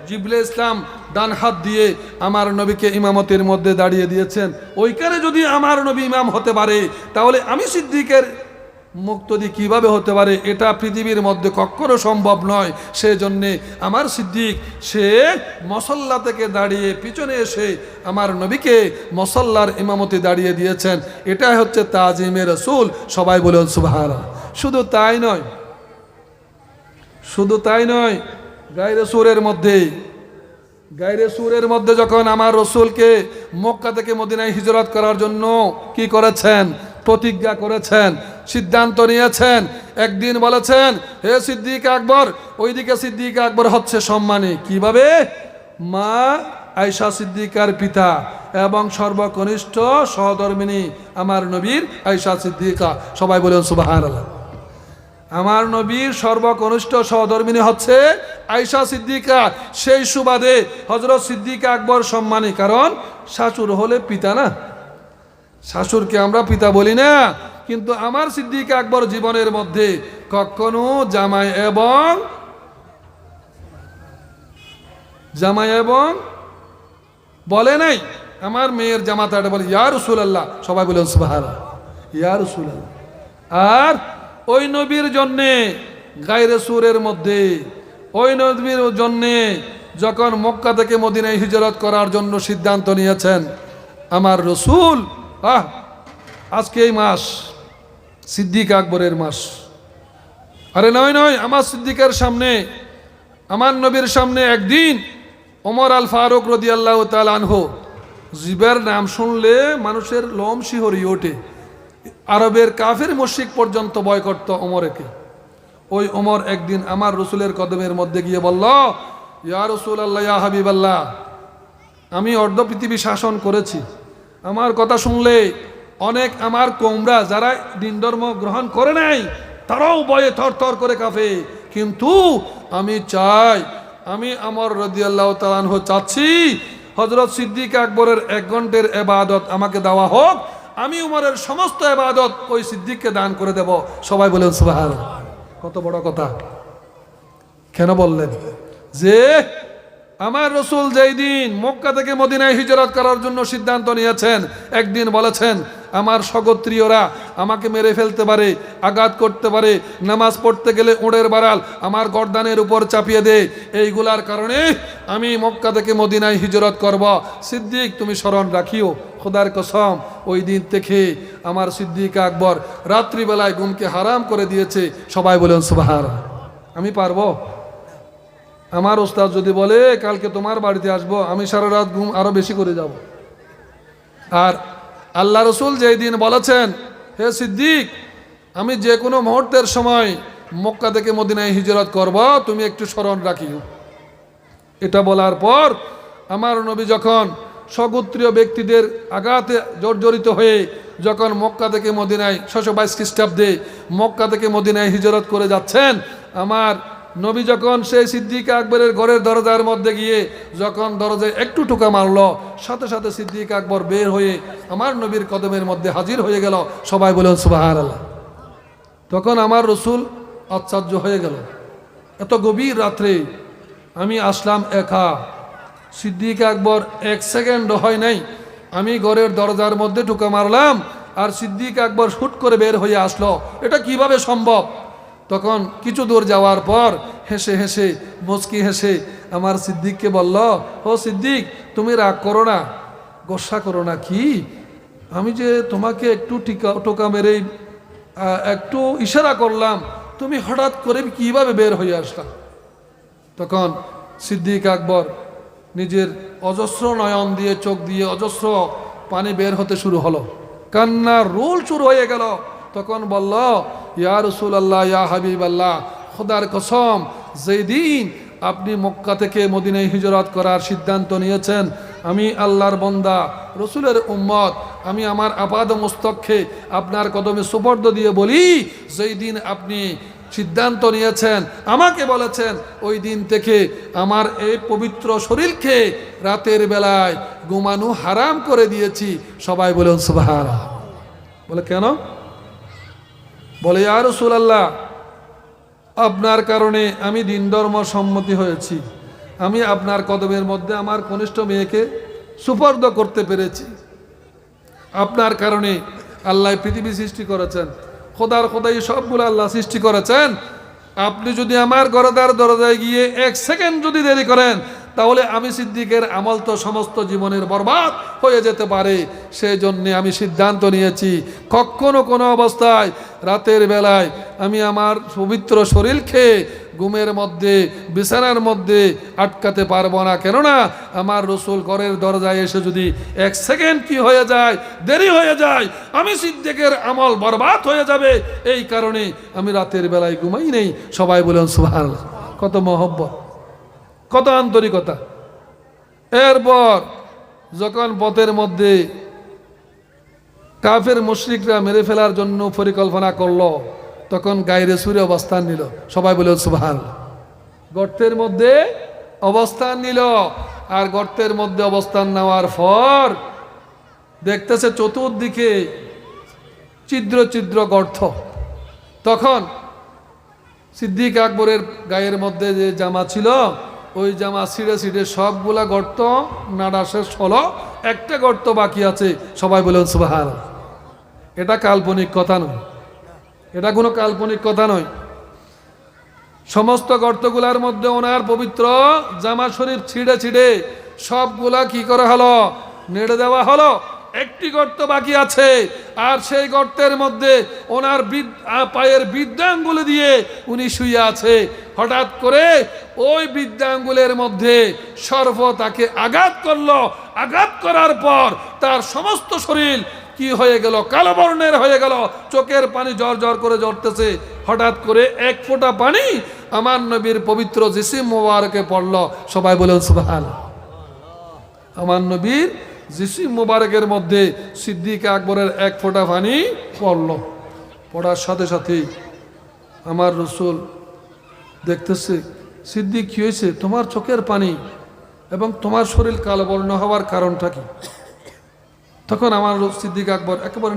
S3: জিবরিল ইসলাম ডান হাত দিয়ে আমার নবীকে ইমামতের মধ্যে দাঁড়িয়ে দিয়েছেন। ওইখানে যদি আমার নবী ইমাম হতে পারে তাহলে আমি সিদ্দিকের মুক্তদি কিভাবে হতে পারে, এটা পৃথিবীর মধ্যে কখনো সম্ভব নয়। সেজন্যে আমার সিদ্দিক সে মসল্লা থেকে দাঁড়িয়ে পিছনে এসে আমার নবীকে মসল্লার ইমামতি দাঁড়িয়ে দিয়েছেন। এটাই হচ্ছে তাজিমে রসুল। সবাই বলুন সুবহানাল্লাহ। শুধু তাই নয়, শুধু তাই নয়, গায়রে সুরের মধ্যে যখন আমার রসুলকে মক্কা থেকে মদিনায় হিজরত করার জন্য কি করেছেন, প্রতিজ্ঞা করেছেন, সিদ্ধান্ত নিয়েছেন। একদিন বলেছেন, হে সিদ্দিক আকবর, ওইদিকে সিদ্দিক আকবর হচ্ছে সম্মানী কিভাবে, মা আয়েশা সিদ্দিকার পিতা এবং সর্বকনিষ্ঠ সহধর্মিনী আমার নবীর আয়েশা সিদ্দিকা। সবাই বলেন সুবহানাল্লাহ। আমার নবীর সর্বকনিষ্ঠ সহধর্মিনী হচ্ছে আয়েশা সিদ্দিকা। সেই সুবাদে হযরত সিদ্দিক আকবর সম্মানী, কারণ শাশুড় হলে পিতা না, শাশুড়কে আমরা পিতা বলি না। কিন্তু আমার সিদ্দিক আকবর জীবনের মধ্যে কখনো জামাই এবং বলে নাই। আমার মেয়ের জামাতাটা বলে ইয়া রাসূলুল্লাহ। সবাই বলেন সুবহানাল্লাহ, ইয়া রাসূলুল্লাহ। আর ওই নবীর জন্যে গায়রে সুরের মধ্যে ওই নবীর জন্যে যখন মক্কা থেকে মদিনায় হিজরত করার জন্য সিদ্ধান্ত নিয়েছেন আমার রসুল, আজকে এই মাস সিদ্দিক আকবরের মাস। আরে নয়, আমার সিদ্দিকের সামনে, আমার নবীর সামনে একদিন ওমর আল ফারুক রাদিয়াল্লাহু তাআলা আনহু, জিবের নাম শুনলে মানুষের লোম শিহরিয়ে ওঠে। আরবের কাফির মুশরিক পর্যন্ত ভয় করত ওমরকে। ওই ওমর একদিন আমার রসুলের কদমের মধ্যে গিয়ে বলল, ইয়া রাসূলুল্লাহ, ইয়া হাবিবাল্লাহ, আমি অর্ধ পৃথিবী শাসন করেছি। আমার কথা শুনলে অনেক আমার কওমরা যারা দিন ধর্ম গ্রহণ করে নাই তারাও ভয়ে থরথর করে কাঁপে। কিন্তু আমি চাই, আমি আমার রাদিয়াল্লাহু তাআলা আনহু চাচ্ছি হযরত সিদ্দিক আকবরের 1 ঘন্টার ইবাদত আমাকে দেওয়া হোক। আমি উমরের সমস্ত ইবাদত ওই সিদ্দিককে দান করে দেব। সবাই বলেন সুবহানাল্লাহ। কত বড় কথা! কেন বললেন? যে আমার রসুল যেই দিন মক্কা থেকে মদিনায় হিজরত করার জন্য সিদ্ধান্ত নিয়েছেন, একদিন বলেছেন আমার স্বগোত্রীয়রা আমাকে মেরে ফেলতে পারে, আঘাত করতে পারে, নামাজ পড়তে গেলে ওড়ের বাড়াল আমার গর্দানের উপর চাপিয়ে দে, এইগুলার কারণে আমি মক্কা থেকে মদিনায় হিজরত করব। সিদ্দিক তুমি স্মরণ রাখিও। খোদার কসম, ওই দিন থেকে আমার সিদ্দিক আকবর রাত্রিবেলায় ঘুমকে হারাম করে দিয়েছে। সবাই বলেন সুবহানাল্লাহ। আমি পারবো? আমার ওস্তাদ যদি বলে কালকে তোমার বাড়িতে আসবো, আমি সারা রাত ঘুম আরো বেশি করে যাব। আর আল্লাহ রসুল যেই দিন বলেছেন, হে সিদ্দিক, আমি যে কোনো মুহূর্তের সময় মক্কা থেকে মদিনায় হিজরত করব, তুমি একটু স্মরণ রাখিও। এটা বলার পর আমার নবী যখন স্বগোত্রীয় ব্যক্তিদের আঘাতে জর্জরিত হয়ে যখন মক্কা থেকে মদিনায় 622 খ্রিস্টাব্দে মক্কা থেকে মদিনায় হিজরত করে যাচ্ছেন, আমার নবী যখন সেই সিদ্দিক আকবরের ঘরের দরজার মধ্যে গিয়ে যখন দরজায় একটু ঠোকা মারল, সাথে সাথে সিদ্দিক আকবর বের হয়ে আমার নবীর কদমের মধ্যে হাজির হয়ে গেল। সবাই বলেন সুবহানাল্লাহ। তখন আমার রসুল আশ্চর্য হয়ে গেল, এত গভীর রাত্রে আমি আসলাম একা। সিদ্দিক আকবর 1 সেকেন্ড হয় নাই, আমি ঘরের দরজার মধ্যে ঠোকা মারলাম আর সিদ্দিক আকবর হুট করে বের হয়ে আসলো। এটা কিভাবে সম্ভব? তখন কিছু দূর যাওয়ার পর হেসে হেসে মুচকি হেসে আমার সিদ্দিককে বলল, ও সিদ্দিক, তুমি রাগ করো না, গোসা করো না। কি, আমি যে তোমাকে একটু টোকা মেরে একটু ইশারা করলাম, তুমি হঠাৎ করে কিভাবে বের হয়ে আসলা? তখন সিদ্দিক আকবর নিজের অজস্র নয়ন দিয়ে, চোখ দিয়ে অজস্র পানি বের হতে শুরু হলো, কান্নার রোল শুরু হয়ে গেল। তখন বলল, ইয়া রাসূলুল্লাহ, ইয়া হাবিবাল্লাহ, খোদার কসম, যেই দিন আপনি মক্কা থেকে মদিনায় হিজরত করার সিদ্ধান্ত নিয়েছেন, আমি আল্লাহর বান্দা, রসুলের উম্মত, আমি আমার আপাদ মস্তককে আপনার কদমে সুপর্দ দিয়ে বলি, যেই দিন আপনি সিদ্ধান্ত নিয়েছেন, আমাকে বলেছেন, ওই দিন থেকে আমার এই পবিত্র শরীরকে রাতের বেলায় ঘুমানো হারাম করে দিয়েছি। সবাই বলেন সুবহানাল্লাহ। বলে কেন? বলে ইয়া রাসূলুল্লাহ, আপনার কারণে আমি দিন ধর্ম সম্মতি হয়েছি, আমি আপনার কদমের মধ্যে আমার কনিষ্ঠ মেয়েকে সুপর্দ করতে পেরেছি। আপনার কারণে আল্লাহ পৃথিবী সৃষ্টি করেছেন, খোদাই সবগুলো আল্লাহ সৃষ্টি করেছেন। আপনি যদি আমার ঘরদার দরজায় গিয়ে 1 সেকেন্ড যদি দেরি করেন, তাহলে আমি সিদ্দিকের আমল তো সমস্ত জীবনের বরবাদ হয়ে যেতে পারে। সেই জন্যে আমি সিদ্ধান্ত নিয়েছি, কখনো কোনো অবস্থায় রাতের বেলায় আমি আমার পবিত্র শরীরকে ঘুমের মধ্যে, বিছানার মধ্যে আটকাতে পারবো না। কেননা আমার রসুল ঘরের দরজায় এসে যদি 1 সেকেন্ড কি হয়ে যায়, দেরি হয়ে যায়, আমি সিদ্দিকের আমল বরবাদ হয়ে যাবে। এই কারণে আমি রাতের বেলায় ঘুমাই নেই। সবাই বলেন সুবহানাল্লাহ। কত মহব্বত, কত আন্তরিকতা। এরপর যখন পথের মধ্যে কাফের মুশরিকরা মেরে ফেলার জন্য পরিকল্পনা করলো, তখন গায়রে সুরে অবস্থান নিল। সবাই বলে সুবহানাল্লাহ। গর্তের মধ্যে অবস্থান নিল। আর গর্তের মধ্যে অবস্থান নেওয়ার পর দেখতেছে চতুর্দিকে ছিদ্র ছিদ্র গর্ত। তখন সিদ্দিক আকবরের গায়ের মধ্যে যে জামা ছিল, ওই জামা ছিঁড়ে ছিঁড়ে সবগুলা গর্ত নাড়া শেষ হলো, একটা গর্ত বাকি আছে। সবাই বলেন সুবহানাল্লাহ। এটা কাল্পনিক কথা নয়, এটা কোনো কাল্পনিক কথা নয়। সমস্ত গর্তগুলার মধ্যে ওনার পবিত্র জামা শরীফ ছিঁড়ে ছিঁড়ে সবগুলা কি করা হলো, নেড়ে দেওয়া হলো। একটি গর্ত বাকি আছে, আর সেই গর্তের মধ্যে ওনার পায়ের বৃদ্ধাঙ্গুলি দিয়ে উনি শুয়ে আছে। হঠাৎ করে ওই বৃদ্ধাঙ্গুলের মধ্যে সর্প তাকে আঘাত করলো। আঘাত করার পর তার সমস্ত শরীর কি হয়ে গেল, কালো বর্ণের হয়ে গেল। চোখের পানি ঝর ঝর করে ঝরতেছে। হঠাৎ করে 1 ফোঁটা পানি আমার নবীর পবিত্র জিসিম মোবারকে পড়ল। সবাই বলেন সুবহানাল্লাহ। আমার নবীর জিসিম মোবারকের মধ্যে সিদ্দিক আকবরের 1 ফোঁটা পানি পড়ল। পড়ার সাথে সাথেই আমার রসুল দেখতেছে, সিদ্দিক কি হয়েছে, তোমার চোখের পানি এবং তোমার শরীর কালো বর্ণ হওয়ার কারণটা কি? তখন আমার সিদ্দিক আকবর একেবারে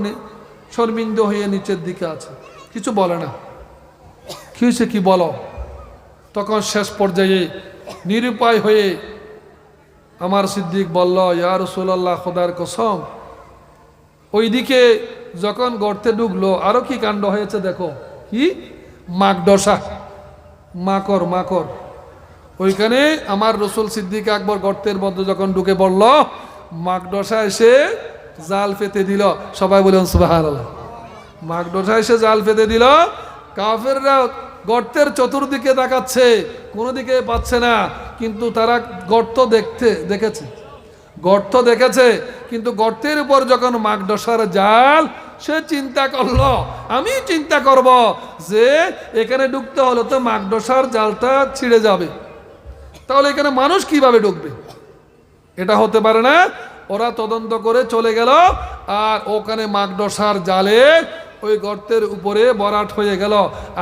S3: শর্মিন্দ হয়ে নিচের দিকে আছে, কিছু বলে না। কি হয়েছে কি বলো? তখন শেষ পর্যায়ে নিরুপায় হয়ে আমার সিদ্দিক বলল, ইয়া রাসূলুল্লাহ, খোদার কসম, ওইদিকে যখন গর্তে ঢুকলো আরো কি কাণ্ড হয়েছে দেখো। কি? মাকড়সা, মাকড়। ওইখানে আমার রসুল সিদ্দিক আকবর গর্তের মধ্যে যখন ঢুকে পড়ল, মাকড়সা এসে জাল পেতে দিল। সবাই বলেন সুবহানাল্লাহ। মাকড়সা এসে জাল পেতে দিল। কাফেররা গর্তের চতুর্দিকে তাকাচ্ছে, কোনো দিকে পাচ্ছে না, কিন্তু তারা গর্ত দেখেছে, কিন্তু গর্তের উপর যখন মাকড়সার জাল, সে চিন্তা করলো, আমি চিন্তা করব যে এখানে ঢুকতে হলে তো মাকড়সার জালটা ছিঁড়ে যাবে, তাহলে এখানে মানুষ কিভাবে ঢুকবে? এটা হতে পারে না। ওরা তদন্ত করে চলে গেল, আর ওখানে মাকড়সার জালে ওই গর্তের উপরে বরাট হয়ে গেল।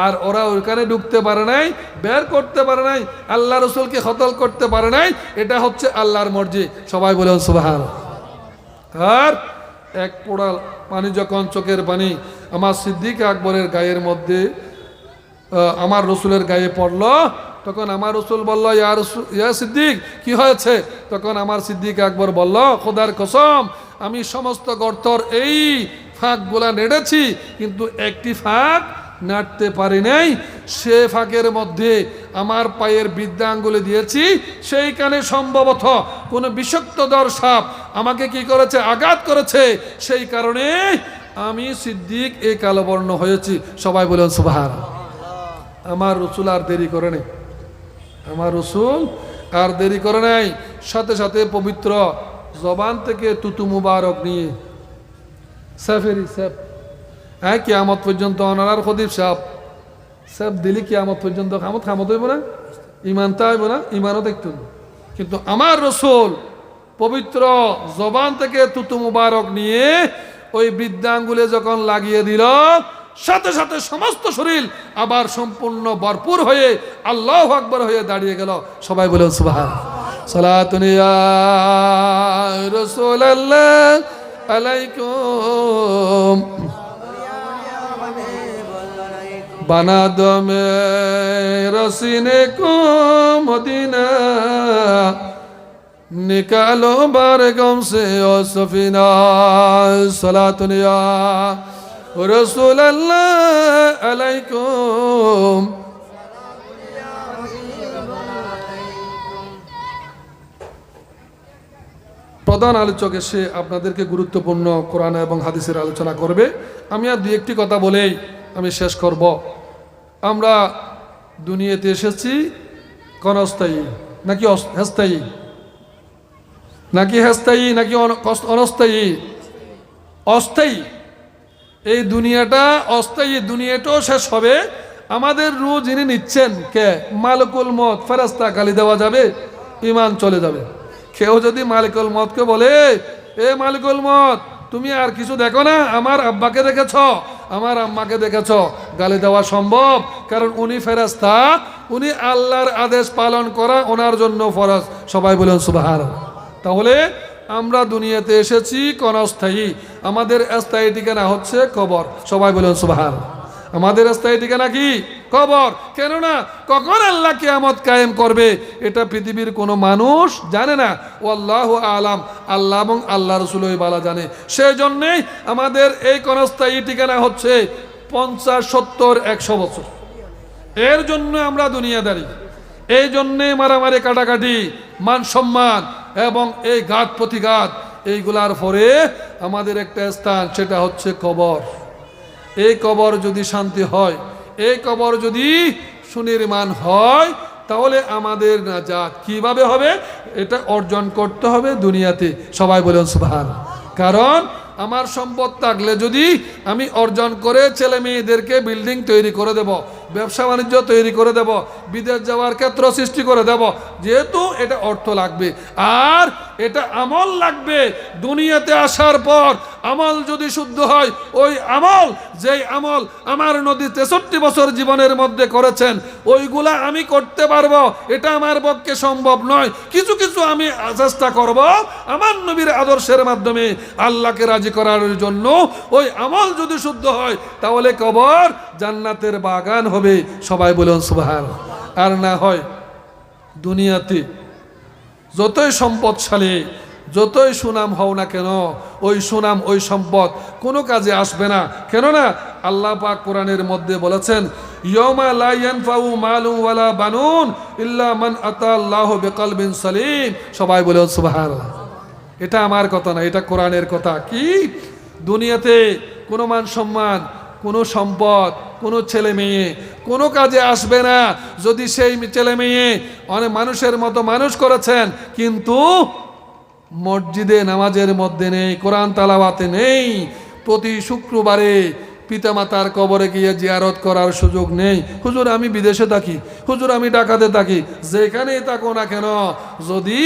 S3: আর ওরা ওইখানে ঢুকতে পারে নাই, বের করতে পারে নাই, আল্লাহ রসুলকে কতল করতে পারে নাই। এটা হচ্ছে আল্লাহর মর্জি। সবাই বলে সুবহানাল্লাহ। আর 1 ফোঁটা পানি যখন চোখের পানি আমার সিদ্দিক আকবরের গায়ের মধ্যে, আমার রসুলের গায়ে পড়ল, তখন আমার রসুল বলল, ইয়া সিদ্দিক, কি হয়েছে? তখন আমার সিদ্দিক আকবর বলল, খোদার কসম, আমি সমস্ত গর্তর এই ফাঁকগুলা নেড়েছি, কিন্তু একটি ফাঁক নাড়তে পারি নাই। সে ফাঁকের মধ্যে আমার পায়ের বৃদ্ধাঙ্গুলি দিয়েছি, সেইখানে সম্ভবত কোনো বিষাক্তধর সাপ আমাকে কি করেছে, আঘাত করেছে। সেই কারণে আমি সিদ্দিক এই কালো বর্ণ হয়েছি। সবাই বলেন সুবহানাল্লাহ। আমার রসুল আর দেরি করে নেই, আমার রসুল আর দেরি করে নাই। সাথে সাথে পবিত্র জবান থেকে তুতু মুবারক নিয়ে সাফেরি সাপ, হ্যাঁ, কিয়ামত পর্যন্ত অনার খদিব সাপ দিলি কিয়ামত পর্যন্ত খামত হইব না, ইমানটা হইব না, ইমানও দেখত না। কিন্তু আমার রসুল পবিত্র জবান থেকে তুতু মুবারক নিয়ে ওই বৃদ্ধাঙ্গুলে যখন লাগিয়ে দিল, সাথে সাথে সমস্ত শরীর আবার সম্পূর্ণ ভরপুর হয়ে আল্লাহু আকবার হয়ে দাঁড়িয়ে গেল। সবাই বলে সুবহানাল্লাহ। সালাতুন ইয়া রাসূলুল্লাহ আলাইকুম বানা দো মেরা সিনে কো মদিনা, নিকালো বারগম সে ও সফিনা। সালাতুন ইয়া রাসূলুল্লাহ আলাইকুম। প্রধান আলোচক এসে আপনাদেরকে গুরুত্বপূর্ণ কোরআন এবং হাদিসের আলোচনা করবে। আমি আর দুই একটি কথা বলেই আমি শেষ করব। আমরা দুনিয়াতে এসেছি ক্ষণস্থায়ী নাকি হস্থায়ী, নাকি হস্থায়ী নাকি অনস্থায়ী? অস্থায়ী। এই দুনিয়াটা অস্থায়ী, দুনিয়াটাও শেষ হবে। আমাদের রূহ যিনি নিচ্ছেন কে? মালিকুল মত, ফেরেশতা। গালি দেওয়া যাবে, ঈমান চলে যাবে। কেউ যদি মালিকুল মতকে বলে, এ মালিকুল মত, তুমি আর কিছু দেখো না? আমার আব্বাকে দেখেছ, আমার আম্মাকে দেখেছ? গালি দেওয়া সম্ভব, কারণ উনি ফেরেশতা, উনি আল্লাহর আদেশ পালন করা ওনার জন্য ফরজ। সবাই বলেন সুবহানাল্লাহ। তাহলে আমরা দুনিয়াতে এসেছি ক্ষণস্থায়ী, আমাদের স্থায়ী ঠিকানা হচ্ছে কবর। সবাই বলেন সুবহানাল্লাহ। আমাদের স্থায়ী ঠিকানা কি? কবর। কেননা কখন আল্লাহ কিয়ামত কায়েম করবে এটা পৃথিবীর কোনো মানুষ জানে না। ওয়াল্লাহু আলাম, আল্লাহ এবং আল্লাহ রাসূলই ভালো জানে। সেই জন্যেই আমাদের এই ক্ষণস্থায়ী ঠিকানা হচ্ছে 50, 70, 100 বছর। এর জন্য আমরা দুনিয়াদারি, এই জন্যে মারামারি, কাটাকাটি, মান সম্মান এবং এই ঘাত প্রতিঘাত, এইগুলার পরে আমাদের একটা স্থান, সেটা হচ্ছে কবর। এই কবর যদি শান্তি হয়, এই কবর যদি সুনির্মাণ হয়, তাহলে আমাদের নাজাত কিভাবে হবে? এটা অর্জন করতে হবে দুনিয়াতে। সবাই বলেন সুবহানাল্লাহ। কারণ আমার সম্পদ থাকলে যদি আমি অর্জন করে ছেলে মেয়েদেরকে বিল্ডিং তৈরি করে দেব, ব্যবসা বাণিজ্য তৈরি করে দেব, বিদেশ যাওয়ার ক্ষেত্র সৃষ্টি করে দেব, যেহেতু এটা অর্থ লাগবে আর এটা আমল লাগবে। দুনিয়াতে আসার পর আমল যদি শুদ্ধ হয়, ওই আমল, যেই আমল আমার নবী 63 বছর জীবনের মধ্যে করেছেন, ওইগুলা আমি করতে পারবো, এটা আমার পক্ষে সম্ভব নয়। কিছু কিছু আমি চেষ্টা করব আমার নবীর আদর্শের মাধ্যমে আল্লাহকে রাজি করার জন্য। ওই আমল যদি শুদ্ধ হয়, তাহলে কবর জান্নাতের বাগান হবে। সবাই বলুন সুবহানাল্লাহ। আর না হয় দুনিয়াতে যতই সম্পদশালী, যতই সুনাম হও না কেন, ওই সুনাম, ওই সম্পদ কোনো কাজে আসবে না। কেননা আল্লাহ পাক কোরআনের মধ্যে বলেছেন, ইয়াউমা লা ইয়ানফাউ মালুন ওয়ালা বানুন ইল্লা মান আতাল্লাহু বিকলবিন সালিম। সবাই বলুন সুবহানাল্লাহ। এটা আমার কথা না, এটা কোরআনের কথা। কি? দুনিয়াতে কোনো মান সম্মান, কোনো সম্পদ, কোনো ছেলে মেয়ে কোনো কাজে আসবে না যদি সেই ছেলে মেয়ে অনেক মানুষের মতো মানুষ করেছেন, কিন্তু মসজিদে নামাজের মধ্যে নেই, কোরআন তালাওয়াতে নেই, প্রতি শুক্রবারে পিতামাতার কবরে গিয়ে জিয়ারত করার সুযোগ নেই। হুজুর আমি বিদেশে থাকি, হুজুর আমি ঢাকাতে থাকি, যেখানেই থাকো না কেন, যদি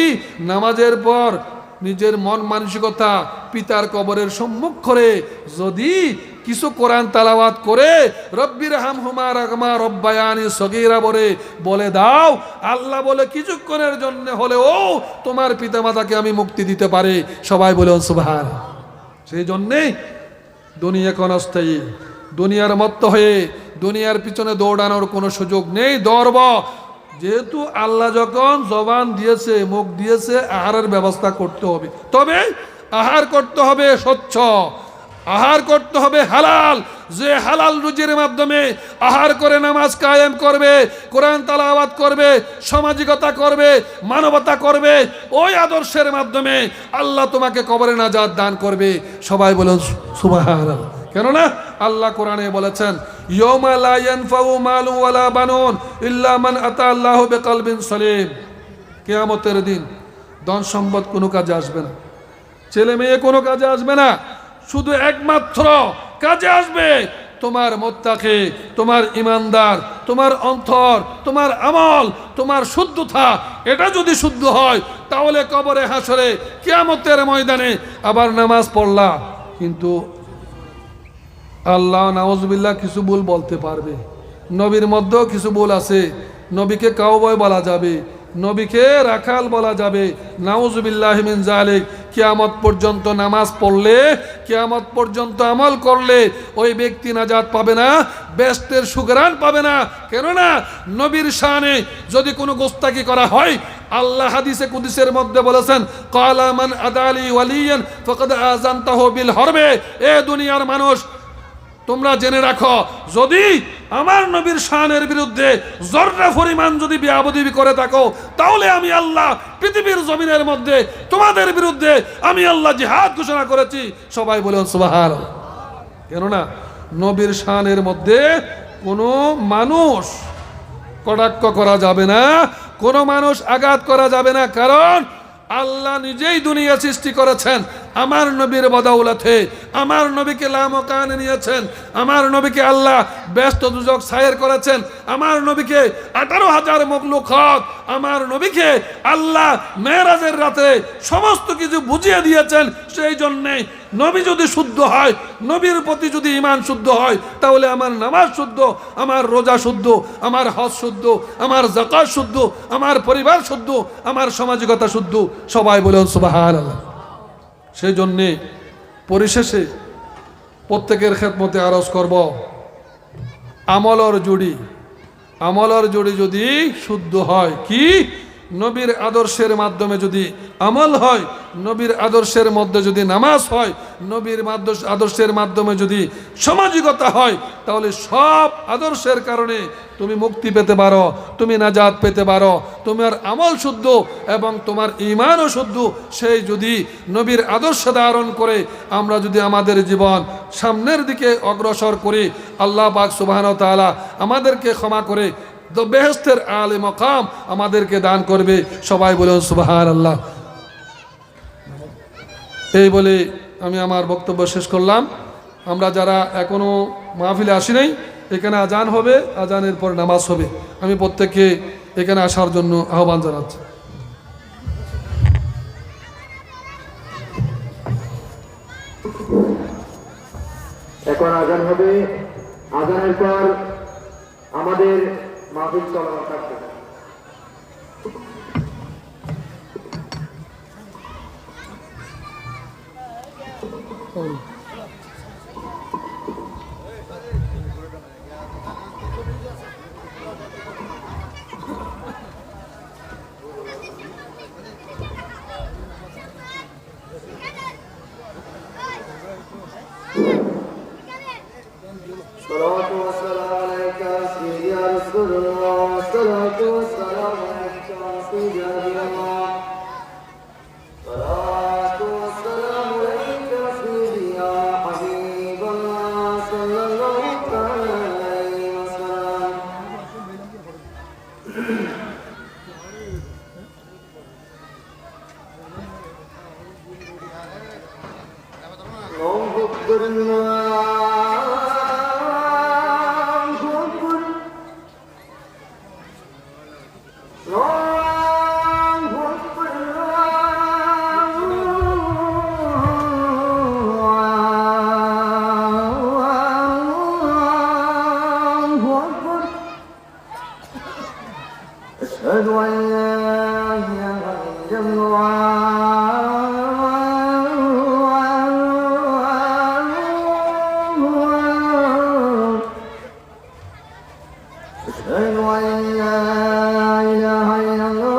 S3: নামাজের পর নিজের মন মানসিকতা পিতার কবরের সম্মুখ করে যদি কিছু কোরআন তালাওয়াত করে, রব্বির হামহুমা রাহমা রব্বায়ানি সগীরা বলে দাও, আল্লাহ বলে কিছুক্ষণের জন্য হলেও তোমার পিতামাতাকে আমি মুক্তি দিতে পারি। সবাই বলুন সুবহানাল্লাহ। সেই জন্যেই দুনিয়া ক্ষণস্থায়ী, দুনিয়ার মত্ত হয়ে দুনিয়ার পিছনে দৌড়ানোর কোনো সুযোগ নেই। দৌড়ব, যেহেতু আল্লাহ যখন জবান দিয়েছে, মুখ দিয়েছে, আহারের ব্যবস্থা করতে হবে। তবে আহার করতে হবে স্বচ্ছ, আহার করতে হবে হালাল। যে হালাল রুজির মাধ্যমে আহার করে নামাজ কায়েম করবে, কোরআন তালাওয়াত করবে, সামাজিকতা করবে, মানবতা করবে, ওই আদর্শের মাধ্যমে আল্লাহ তোমাকে কবরে নাজাত দান করবে। সবাই বলুন সুবহানাল্লাহ। কেননা আল্লাহ কোরআনে বলেছেন, ইয়াউমা লা ইয়ানফাউ মালু ওয়ালা বানুন ইল্লা মান আতাল্লাহু বিকলবিন সালিম। কিয়ামতের দিন ধন সম্পদ কোনো কাজে আসবে না, ছেলে মেয়ে কোনো কাজে আসবে না। শুধু একমাত্র কাজে আসবে তোমার মুত্তাকি, তোমার ইমানদার, তোমার অন্তর, তোমার আমল, তোমার শুদ্ধতা। এটা যদি শুদ্ধ হয়, তাহলে কবরে হাসরে কিয়ামতের ময়দানে আবার নামাজ পড়লা, কিন্তু আল্লাহ নাউজুবিল্লাহ কিছু ভুল বলতে পারবে। নবীর মধ্যেও কিছু ভুল আছে, নবীকে কাউবয় বলা যাবে, নবীকে রাখাল বলা যাবে। নাউজুবিল্লাহি মিন যালিক। কিয়ামত পর্যন্ত নামাজ পড়লে, কিয়ামত পর্যন্ত আমল করলে ওই ব্যক্তি নাজাত পাবে না, বেহেশতের সুঘ্রাণ পাবে না। কেননা নবীর শানে যদি কোনো গোস্তাকি করা হয়, আল্লাহ হাদিসে কুদসির মধ্যে বলেছেন, ক্বালা মান আদালি ওয়ালিয়ান ফাকাদ আযানতাহু বিল হরবে। এ দুনিয়ার মানুষ, তোমরা জেনে রাখো, যদি আমার নবীর শানের বিরুদ্ধে জর্রা পরিমাণ যদি বিয়াবদি করে থাকো, তাহলে আমি আল্লাহ পৃথিবীর জমিনের মধ্যে তোমাদের বিরুদ্ধে আমি আল্লাহ জিহাদ ঘোষণা করেছি। সবাই বলুন সুবহানাল্লাহ। কেননা নবীর শানের মধ্যে কোনো মানুষ কটাক্ষ করা যাবে না, কোনো মানুষ আঘাত করা যাবে না, কারণ আল্লাহ নিজেই দুনিয়া সৃষ্টি করেছেন আমার নবীর বদৌলতে। আমার নবীকে লামকানে নিয়েছেন, আমার নবীকে আল্লাহ ব্যস্ত দুজক সায়ের করেছেন, আমার নবীকে 18,000 মখলুকাত, আমার নবীকে আল্লাহ মেরাজের রাতে সমস্ত কিছু বুঝিয়ে দিয়েছেন। সেই জন্যে নবী যদি শুদ্ধ হয়, নবীর প্রতি যদি ঈমান শুদ্ধ হয়, তাহলে আমার নামাজ শুদ্ধ, আমার রোজা শুদ্ধ, আমার হজ শুদ্ধ, আমার যাকাত শুদ্ধ, আমার পরিবার শুদ্ধ, আমার সামাজিকতা শুদ্ধ। সবাই বলুন সুবহানাল্লাহ। সেই জন্যে পরিশেষে প্রত্যেকের খেদমতে আরজ করব, আমলর জুড়ি যদি শুদ্ধ হয়, কি নবীর আদর্শের মাধ্যমে যদি আমল হয়, নবীর আদর্শের মধ্যে যদি নামাজ হয়, নবীর আদর্শের মাধ্যমে যদি সামাজিকতা হয়, তাহলে সব আদর্শের কারণে তুমি মুক্তি পেতে পারো, তুমি নাজাত পেতে পারো। তোমার আমল শুদ্ধ এবং তোমার ঈমানও শুদ্ধ। সেই যদি নবীর আদর্শ ধারণ করে আমরা যদি আমাদের জীবন সামনের দিকে অগ্রসর করি, আল্লাহ পাক সুবহানাহু ওয়া তাআলা আমাদেরকে ক্ষমা করে বেহেশতের আলে মকাম আমাদেরকে দান করবে। সবাই বলুন সুবহানাল্লাহ। এই বলে আমি আমার বক্তব্য শেষ করলাম। আমরা যারা এখনো মাহফিলে আসি নাই, এখানে আজান হবে, আজানের পর নামাজ হবে। আমি প্রত্যেককে এখানে আসার জন্য আহ্বান জানাচ্ছি।
S5: এখন আজান হবে, আজানের পর আমাদের মাহফিল চলমান থাকবে। الصلاة والسلام عليك سيدي يا رسول الله، الصلاة والسلام عليك سيدي يا نبي الله، الصلاة والسلام عليك سيدي يا حبيب الله صلى الله عليه وسلم. الله أكبر أشهد أن لا إله إلا الله، أشهد أن لا إله إلا الله،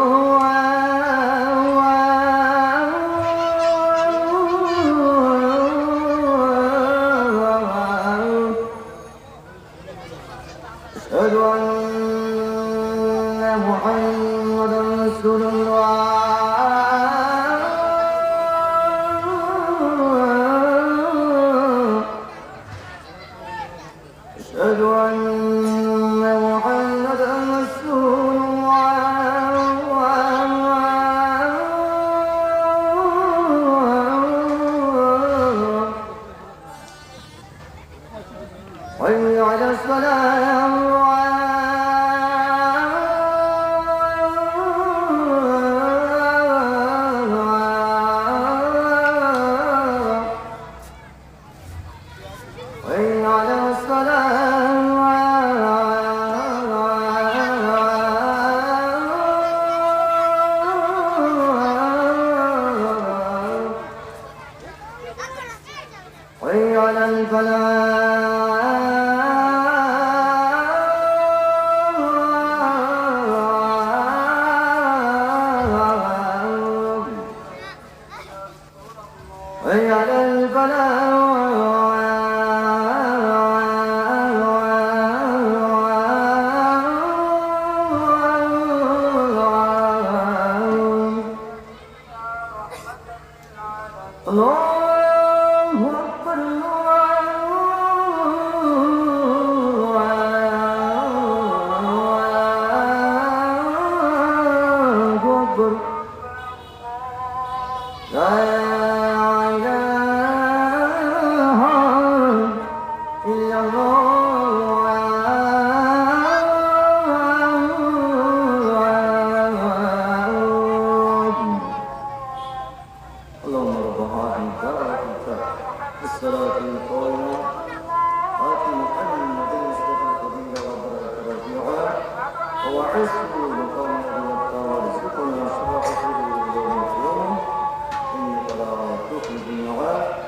S5: أشهد أن محمدا رسول الله، أشهد أن محمدا رسول الله. حي على الصلاة، حي على الصلاة، حي على الفلاح، حي على الفلاح. وحسبه بقوله وارزقنا شرفه يوم القيامة إنك لا تخلف الميعاد